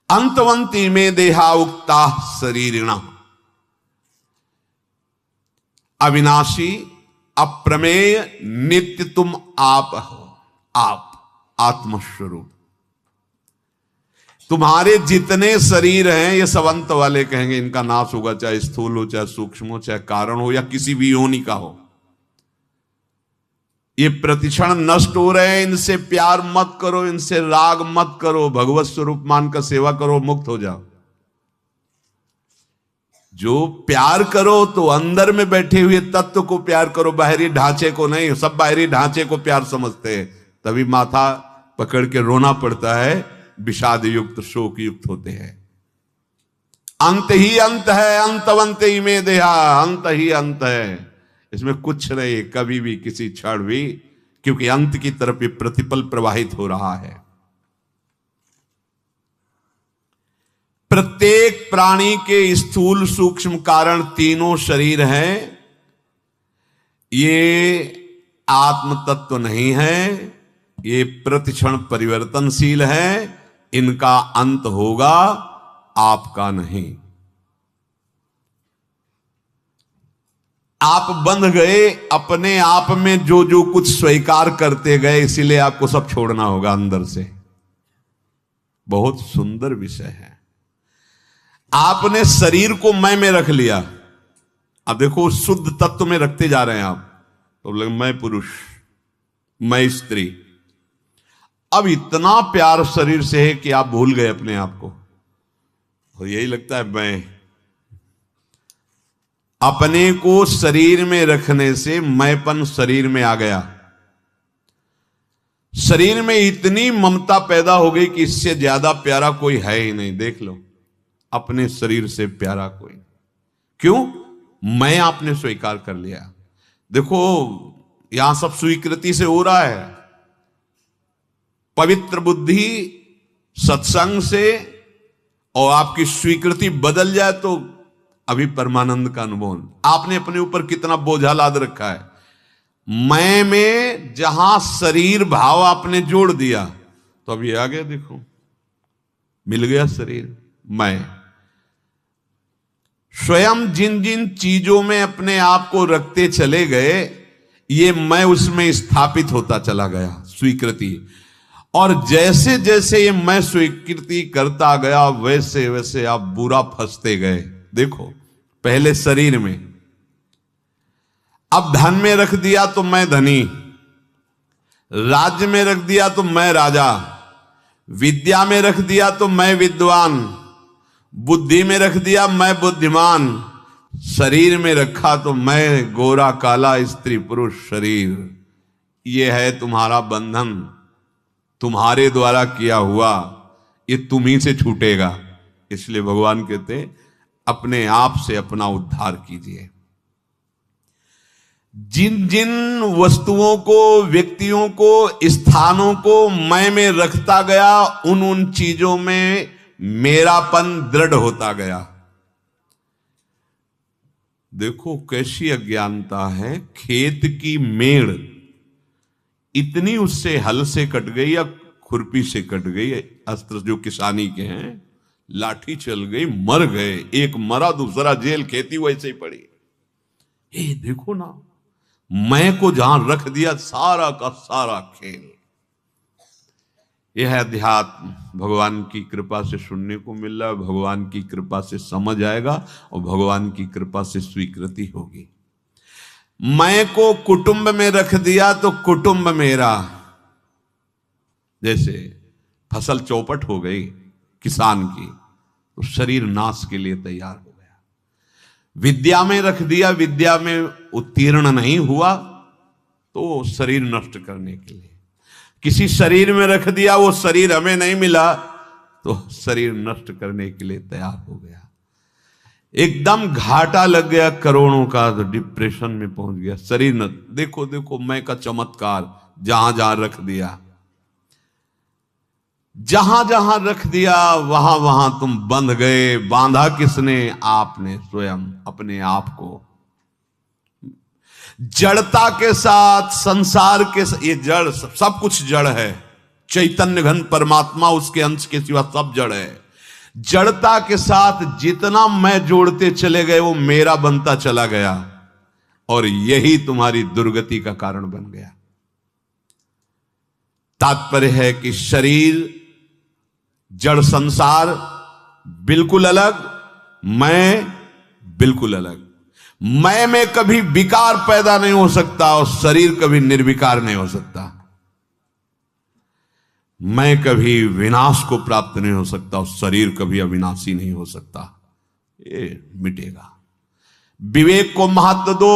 अंतवंती में देहा उक्ता शरीरिणा, अविनाशी अप्रमेय नित्य तुम आप हो। आप आत्मस्वरूप। तुम्हारे जितने शरीर हैं ये सब अंत वाले कहेंगे, इनका नाश होगा, चाहे स्थूल हो, चाहे सूक्ष्म हो, चाहे कारण हो, या किसी भी योनि का हो। ये प्रतिक्षण नष्ट हो रहे हैं, इनसे प्यार मत करो, इनसे राग मत करो, भगवत स्वरूप मानकर सेवा करो, मुक्त हो जाओ। जो प्यार करो तो अंदर में बैठे हुए तत्व को प्यार करो, बाहरी ढांचे को नहीं। सब बाहरी ढांचे को प्यार समझते हैं, तभी माथा पकड़ के रोना पड़ता है, विषाद युक्त शोक युक्त होते हैं। अंत ही अंत है, अंतवंत ही में देहा, अंत ही अंत है। इसमें कुछ नहीं कभी भी, किसी क्षण भी, क्योंकि अंत की तरफ ये प्रतिपल प्रवाहित हो रहा है। प्रत्येक प्राणी के स्थूल सूक्ष्म कारण तीनों शरीर हैं। ये आत्म तत्व नहीं है, ये प्रतिक्षण परिवर्तनशील है। इनका अंत होगा, आपका नहीं। आप बंध गए अपने आप में, जो जो कुछ स्वीकार करते गए, इसीलिए आपको सब छोड़ना होगा अंदर से। बहुत सुंदर विषय है। आपने शरीर को मैं में रख लिया, अब देखो शुद्ध तत्व में रखते जा रहे हैं आप, तो बोले मैं पुरुष, मैं स्त्री। अब इतना प्यार शरीर से है कि आप भूल गए अपने आप को, और यही लगता है मैं। अपने को शरीर में रखने से मैंपन शरीर में आ गया। शरीर में इतनी ममता पैदा हो गई कि इससे ज्यादा प्यारा कोई है ही नहीं। देख लो, अपने शरीर से प्यारा कोई। क्यों? मैं आपने स्वीकार कर लिया। देखो यहां सब स्वीकृति से हो रहा है। पवित्र बुद्धि सत्संग से और आपकी स्वीकृति बदल जाए तो अभी परमानंद का अनुभव। आपने अपने ऊपर कितना बोझा लाद रखा है। मैं में जहां शरीर भाव आपने जोड़ दिया तो अभी आगे देखो, मिल गया शरीर। मैं स्वयं जिन जिन चीजों में अपने आप को रखते चले गए, ये मैं उसमें स्थापित होता चला गया, स्वीकृति। और जैसे जैसे ये मैं स्वीकृति करता गया, वैसे वैसे आप बुरा फंसते गए। देखो पहले शरीर में, अब धन में रख दिया तो मैं धनी, राज्य में रख दिया तो मैं राजा, विद्या में रख दिया तो मैं विद्वान, बुद्धि में रख दिया मैं बुद्धिमान, शरीर में रखा तो मैं गोरा काला स्त्री पुरुष शरीर। ये है तुम्हारा बंधन, तुम्हारे द्वारा किया हुआ, ये तुम ही से छूटेगा। इसलिए भगवान कहते अपने आप से अपना उद्धार कीजिए। जिन जिन वस्तुओं को, व्यक्तियों को, स्थानों को मैं में रखता गया, उन उन चीजों में मेरापन दृढ़ होता गया। देखो कैसी अज्ञानता है। खेत की मेड़ इतनी उससे हल से कट गई या खुरपी से कट गई, अस्त्र जो किसानी के हैं, लाठी चल गई, मर गए, एक मरा दूसरा जेल, खेती वैसे ही पड़ी। ये देखो ना, मैं को जहां रख दिया, सारा का सारा खेल। यह अध्यात्म भगवान की कृपा से सुनने को मिल रहा है, भगवान की कृपा से समझ आएगा और भगवान की कृपा से स्वीकृति होगी। मैं को कुटुंब में रख दिया तो कुटुंब मेरा। जैसे फसल चौपट हो गई किसान की, तो शरीर नाश के लिए तैयार हो गया। विद्या में रख दिया, विद्या में उत्तीर्ण नहीं हुआ तो शरीर नष्ट करने के लिए। किसी शरीर में रख दिया, वो शरीर हमें नहीं मिला तो शरीर नष्ट करने के लिए तैयार हो गया। एकदम घाटा लग गया करोड़ों का, तो डिप्रेशन में पहुंच गया। शरीर न, देखो देखो मैं का चमत्कार, जहां जहां रख दिया, जहां जहां रख दिया वहां वहां तुम बंध गए। बांधा किसने? आपने स्वयं अपने आप को। जड़ता के साथ, संसार के साथ, ये जड़, सब कुछ जड़ है। चैतन्य घन परमात्मा, उसके अंश के सिवा सब जड़ है। जड़ता के साथ जितना मैं जोड़ते चले गए, वो मेरा बनता चला गया, और यही तुम्हारी दुर्गति का कारण बन गया। तात्पर्य है कि शरीर, जड़ संसार बिल्कुल अलग, मैं बिल्कुल अलग। मैं में कभी विकार पैदा नहीं हो सकता और शरीर कभी निर्विकार नहीं हो सकता। मैं कभी विनाश को प्राप्त नहीं हो सकता और शरीर कभी अविनाशी नहीं हो सकता। ये मिटेगा। विवेक को महत्व दो।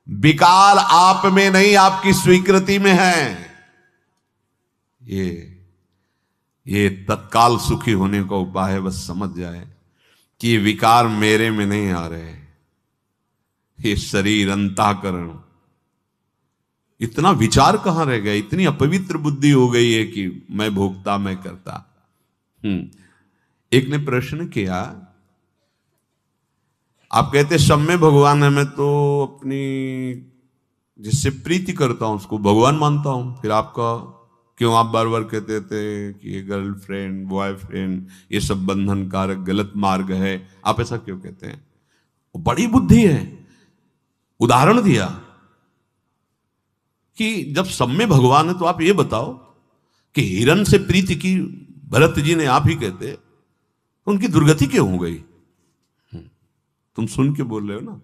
विकार आप में नहीं, आपकी स्वीकृति में है। ये तत्काल सुखी होने का उपाय है। बस समझ जाए कि ये विकार मेरे में नहीं आ रहे। ये शरीर, अंतःकरण, इतना विचार कहां रह गया। इतनी अपवित्र बुद्धि हो गई है कि मैं भोगता, मैं करता। एक ने प्रश्न किया, आप कहते सब में भगवान है, मैं तो अपनी जिससे प्रीति करता हूं उसको भगवान मानता हूं, फिर आपका क्यों आप बार बार कहते थे कि ये गर्लफ्रेंड, बॉयफ्रेंड, ये सब बंधन कारक गलत मार्ग है, आप ऐसा क्यों कहते हैं? बड़ी बुद्धि है। उदाहरण दिया कि जब सब में भगवान है तो आप ये बताओ कि हिरण से प्रीति की भरत जी ने आप ही कहते, उनकी दुर्गति क्यों हो गई? तुम सुन के बोल रहे हो ना।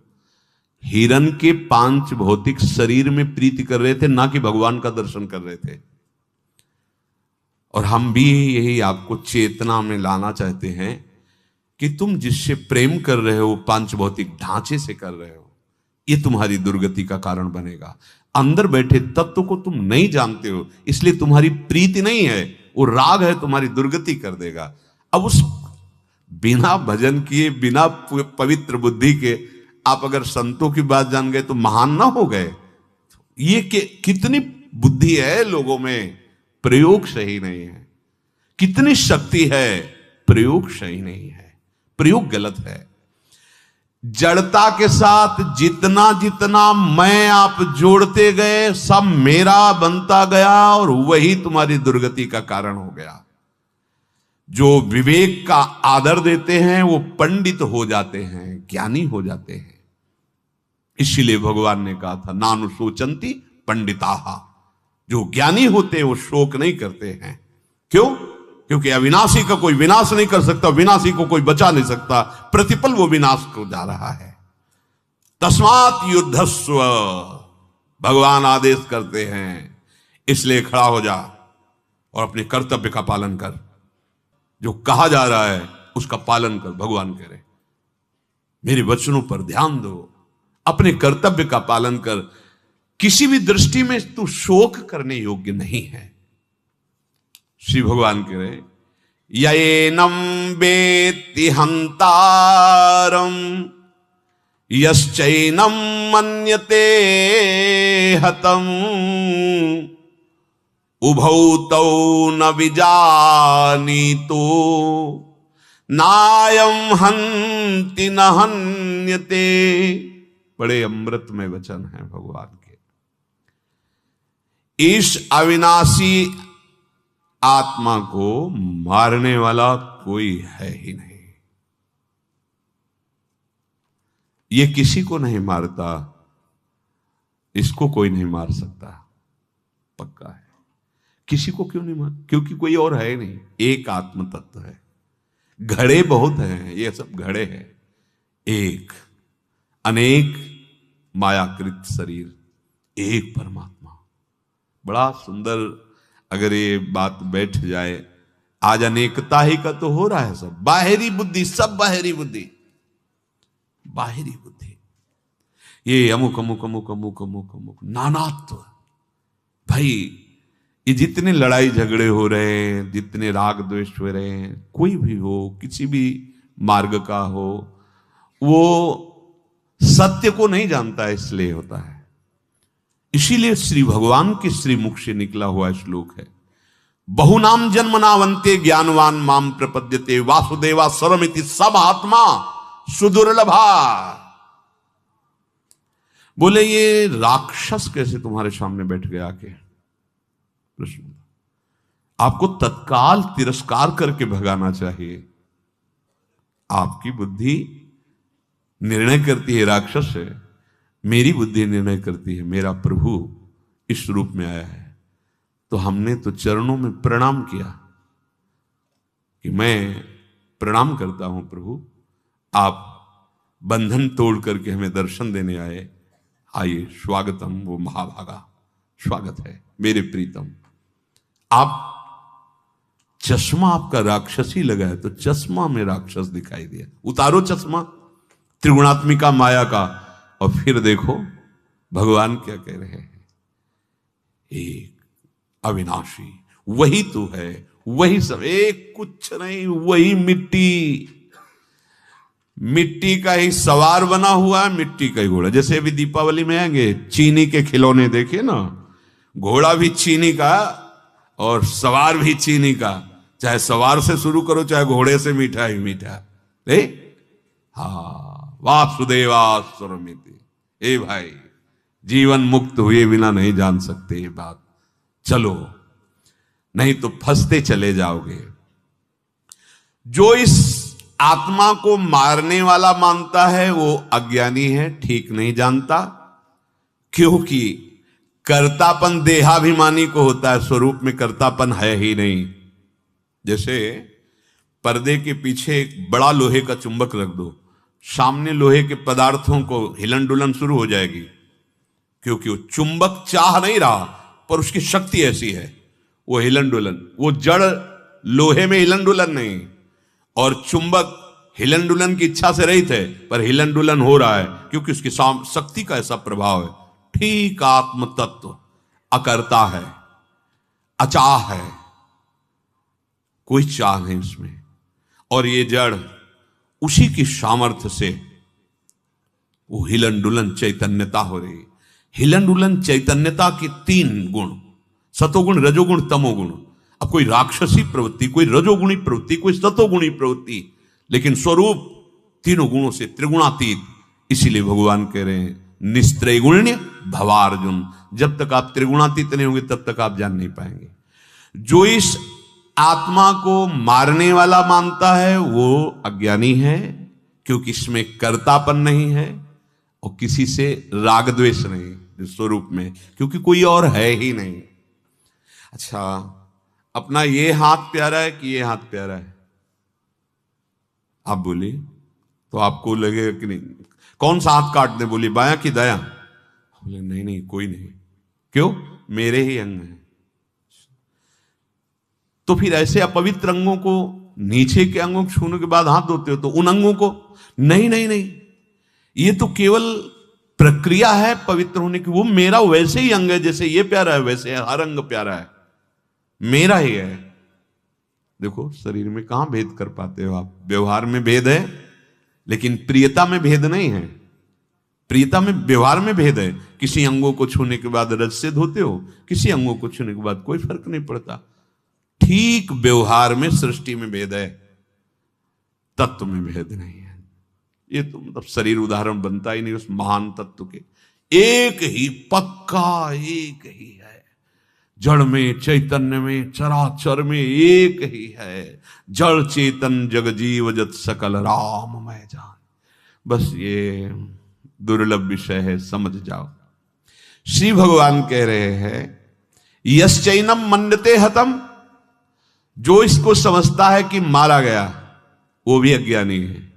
हिरण के 5 भौतिक शरीर में प्रीति कर रहे थे, ना कि भगवान का दर्शन कर रहे थे। और हम भी यही आपको चेतना में लाना चाहते हैं कि तुम जिससे प्रेम कर रहे हो 5 भौतिक ढांचे से कर रहे हो, ये तुम्हारी दुर्गति का कारण बनेगा। अंदर बैठे तत्व को तुम नहीं जानते हो, इसलिए तुम्हारी प्रीति नहीं है, वो राग है, तुम्हारी दुर्गति कर देगा। अब उस बिना भजन किए, बिना पवित्र बुद्धि के आप अगर संतों की बात जान गए तो महान ना हो गए? ये कितनी बुद्धि है लोगों में, प्रयोग सही नहीं है। कितनी शक्ति है, प्रयोग सही नहीं है, प्रयोग गलत है। जड़ता के साथ जितना जितना मैं आप जोड़ते गए, सब मेरा बनता गया और वही तुम्हारी दुर्गति का कारण हो गया। जो विवेक का आदर देते हैं वो पंडित हो जाते हैं, ज्ञानी हो जाते हैं। इसीलिए भगवान ने कहा था, नानुशोचन्ति पंडिताः। जो ज्ञानी होते हैं वो शोक नहीं करते हैं। क्यों? क्योंकि अविनाशी का कोई विनाश नहीं कर सकता, विनाशी को कोई बचा नहीं सकता। प्रतिपल वो विनाश को जा रहा है। तस्मात् युद्धस्व, भगवान आदेश करते हैं, इसलिए खड़ा हो जा और अपने कर्तव्य का पालन कर। जो कहा जा रहा है उसका पालन कर। भगवान कह रहे मेरे वचनों पर ध्यान दो, अपने कर्तव्य का पालन कर। किसी भी दृष्टि में तू शोक करने योग्य नहीं है। श्री भगवान कह रहे यैनं वेत्ति हन्तारम् यश्चैनं मन्यते हतम् उभौ तौ न विजानीतो नायं हन्ति न हन्यते। बड़े अमृतमय वचन है भगवान के। इस अविनाशी आत्मा को मारने वाला कोई है ही नहीं। ये किसी को नहीं मारता, इसको कोई नहीं मार सकता, पक्का है। किसी को क्यों नहीं मार? क्योंकि कोई और है नहीं, एक आत्म तत्व है। घड़े बहुत हैं, ये सब घड़े हैं, एक अनेक मायाकृत शरीर, एक परमात्मा। बड़ा सुंदर अगर ये बात बैठ जाए। आज अनेकता ही का तो हो रहा है सब, बाहरी बुद्धि, सब बाहरी बुद्धि, बाहरी बुद्धि, ये अमुक अमुक अमुक अमुक अमुक अमुक नानात्व। भाई ये जितने लड़ाई झगड़े हो रहे हैं, जितने राग द्वेष हो रहे हैं, कोई भी हो, किसी भी मार्ग का हो, वो सत्य को नहीं जानता है, इसलिए होता है। इसीलिए श्री भगवान के श्री मुख से निकला हुआ श्लोक है, बहुनाम जन्म नावंते ज्ञानवान माम प्रपद्यते वासुदेवा सर्वमिति सब आत्मा सुदुर्लभा। बोले ये राक्षस कैसे तुम्हारे सामने बैठ गया आके? प्रश्न, आपको तत्काल तिरस्कार करके भगाना चाहिए। आपकी बुद्धि निर्णय करती है राक्षस है, मेरी बुद्धि निर्णय करती है मेरा प्रभु इस रूप में आया है। तो हमने तो चरणों में प्रणाम किया कि मैं प्रणाम करता हूं प्रभु, आप बंधन तोड़ करके हमें दर्शन देने आए, आइए स्वागतम। वो महाभागा स्वागत है मेरे प्रीतम। आप चश्मा आपका राक्षसी लगा है, तो चश्मा में राक्षस दिखाई दिया, उतारो चश्मा त्रिगुणात्मिका माया का, और फिर देखो भगवान क्या कह रहे हैं, एक अविनाशी वही तो है, वही सब, एक कुछ नहीं, वही मिट्टी, मिट्टी का ही सवार बना हुआ है, मिट्टी का ही घोड़ा। जैसे अभी दीपावली में आएंगे चीनी के खिलौने, देखिए ना, घोड़ा भी चीनी का और सवार भी चीनी का। चाहे सवार से शुरू करो, चाहे घोड़े से, मीठा ही मीठा। हाँ, वासुदेवा सर्वमिति। ए भाई, जीवन मुक्त हुए बिना नहीं जान सकते ये बात, चलो नहीं तो फंसते चले जाओगे। जो इस आत्मा को मारने वाला मानता है वो अज्ञानी है, ठीक नहीं जानता, क्योंकि कर्तापन देहाभिमानी को होता है, स्वरूप में कर्तापन है ही नहीं। जैसे पर्दे के पीछे एक बड़ा लोहे का चुंबक रख दो, सामने लोहे के पदार्थों को हिलन डुलन शुरू हो जाएगी, क्योंकि वो चुंबक चाह नहीं रहा, पर उसकी शक्ति ऐसी है, वो हिलन डुलन, वो जड़ लोहे में हिलन डुलन नहीं, और चुंबक हिलन डुलन की इच्छा से रहित है, पर हिलन डुलन हो रहा है क्योंकि उसकी शक्ति का ऐसा प्रभाव है। ठीक आत्म तत्व अकर्ता है, अचाह है, कोई चाह नहीं उसमें, और ये जड़ उसी की सामर्थ्य से वो हिलन डुलन चैतन्यता हो रही। हिलन डुलन चैतन्यता के तीन गुण, सतोगुण, रजोगुण, तमोगुण। अब कोई राक्षसी प्रवृत्ति, कोई रजोगुणी प्रवृत्ति, कोई सतोगुणी प्रवृत्ति, लेकिन स्वरूप तीनों गुणों से त्रिगुणातीत। इसीलिए भगवान कह रहे हैं निस्त्रैगुण्य भवार्जुन। जब तक आप त्रिगुणातीत नहीं होंगे तब तक आप जान नहीं पाएंगे। जो इस आत्मा को मारने वाला मानता है वो अज्ञानी है, क्योंकि इसमें कर्तापन नहीं है और किसी से राग द्वेष नहीं स्वरूप में, क्योंकि कोई और है ही नहीं। अच्छा, अपना ये हाथ प्यारा है कि ये हाथ प्यारा है? आप बोलिए तो आपको लगेगा कि नहीं, कौन सा हाथ काट दे? बोलिए बायां कि दायां? बोले नहीं नहीं कोई नहीं। क्यों? मेरे ही अंग हैं। तो फिर ऐसे अपवित्र अंगों को, नीचे के अंगों को छूने के बाद हाथ धोते हो, तो उन अंगों को नहीं नहीं नहीं, ये तो केवल प्रक्रिया है पवित्र होने की। वो मेरा वैसे ही अंग है, जैसे ये प्यारा है वैसे हर अंग प्यारा है, मेरा ही है। देखो शरीर में कहां भेद कर पाते हो आप। व्यवहार में भेद है लेकिन प्रियता में भेद नहीं है। प्रियता में, व्यवहार में भेद है। किसी अंगों को छूने के बाद रज से धोते हो, किसी अंगों को छूने के बाद कोई फर्क नहीं पड़ता। ठीक व्यवहार में सृष्टि में भेद है, तत्व में भेद नहीं है। ये तो मतलब शरीर उदाहरण बनता ही नहीं उस महान तत्व के। एक ही पक्का, एक ही है। जड़ में, चैतन्य में, चराचर में एक ही है। जड़ चेतन जग जीव जत सकल राम मैं जान। बस ये दुर्लभ विषय है, समझ जाओ। श्री भगवान कह रहे हैं यश्चैनम मन्यते हतम, जो इसको समझता है कि मारा गया वो भी अज्ञानी है।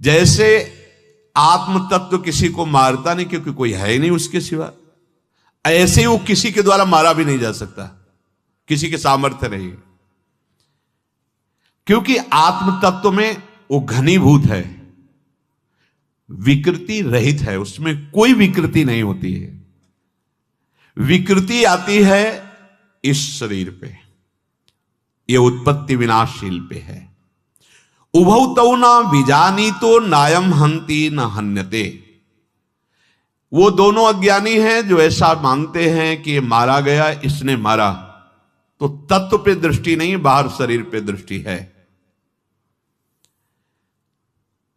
जैसे आत्म तत्व किसी को मारता नहीं क्योंकि कोई है ही नहीं उसके सिवा, ऐसे ही वो किसी के द्वारा मारा भी नहीं जा सकता, किसी के सामर्थ्य नहीं, क्योंकि आत्म तत्व में वो घनीभूत है, विकृति रहित है, उसमें कोई विकृति नहीं होती है। विकृति आती है इस शरीर पे, ये उत्पत्ति विनाशशील पे है। उभौ तौ न विजानीतो नायम हंति न हन्यते। वो दोनों अज्ञानी हैं जो ऐसा मानते हैं कि ये मारा गया, इसने मारा, तो तत्व पे दृष्टि नहीं, बाहर शरीर पे दृष्टि है।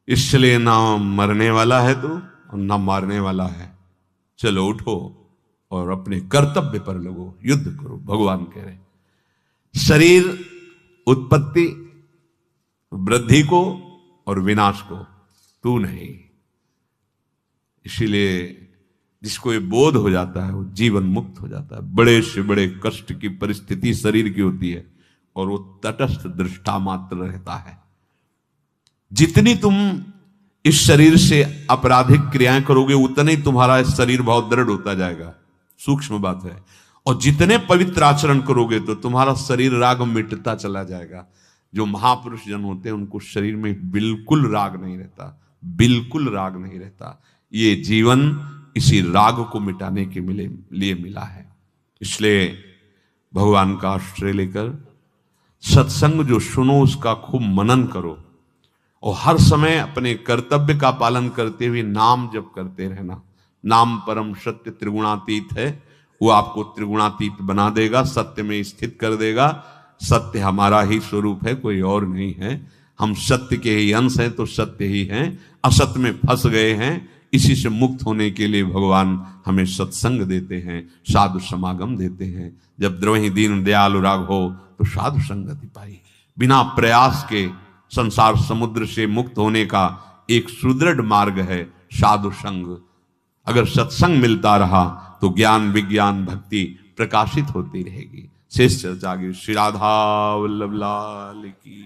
इसलिए ना मरने वाला है तो और ना मारने वाला है। चलो उठो और अपने कर्तव्य पर लगो, युद्ध करो। भगवान कह रहे शरीर उत्पत्ति, वृद्धि को और विनाश को तू नहीं। इसीलिए जिसको ये बोध हो जाता है वो जीवन मुक्त हो जाता है। बड़े से बड़े कष्ट की परिस्थिति शरीर की होती है और वो तटस्थ दृष्टा मात्र रहता है। जितनी तुम इस शरीर से आपराधिक क्रियाएं करोगे उतने ही तुम्हारा शरीर बहुत दृढ़ होता जाएगा, सूक्ष्म बात है। और जितने पवित्र आचरण करोगे तो तुम्हारा शरीर राग मिटता चला जाएगा। जो महापुरुष जन होते हैं उनको शरीर में बिल्कुल राग नहीं रहता, बिल्कुल राग नहीं रहता। ये जीवन इसी राग को मिटाने के लिए मिला है। इसलिए भगवान का आश्रय लेकर सत्संग जो सुनो उसका खूब मनन करो और हर समय अपने कर्तव्य का पालन करते हुए नाम जप करते रहना। नाम परम सत्य त्रिगुणातीत है, वो आपको त्रिगुणातीत बना देगा, सत्य में स्थित कर देगा। सत्य हमारा ही स्वरूप है, कोई और नहीं है। हम सत्य के ही अंश हैं तो सत्य ही हैं। असत्य में फंस गए हैं, इसी से मुक्त होने के लिए भगवान हमें सत्संग देते हैं, साधु समागम देते हैं। जब द्रवहि दीन दयालु राग हो तो साधु संगति पाई। बिना प्रयास के संसार समुद्र से मुक्त होने का एक सुदृढ़ मार्ग है साधु संग। अगर सत्संग मिलता रहा तो ज्ञान विज्ञान भक्ति प्रकाशित होती रहेगी। शेष चर्चा आगे। श्री राधा वल्लभ लाल की।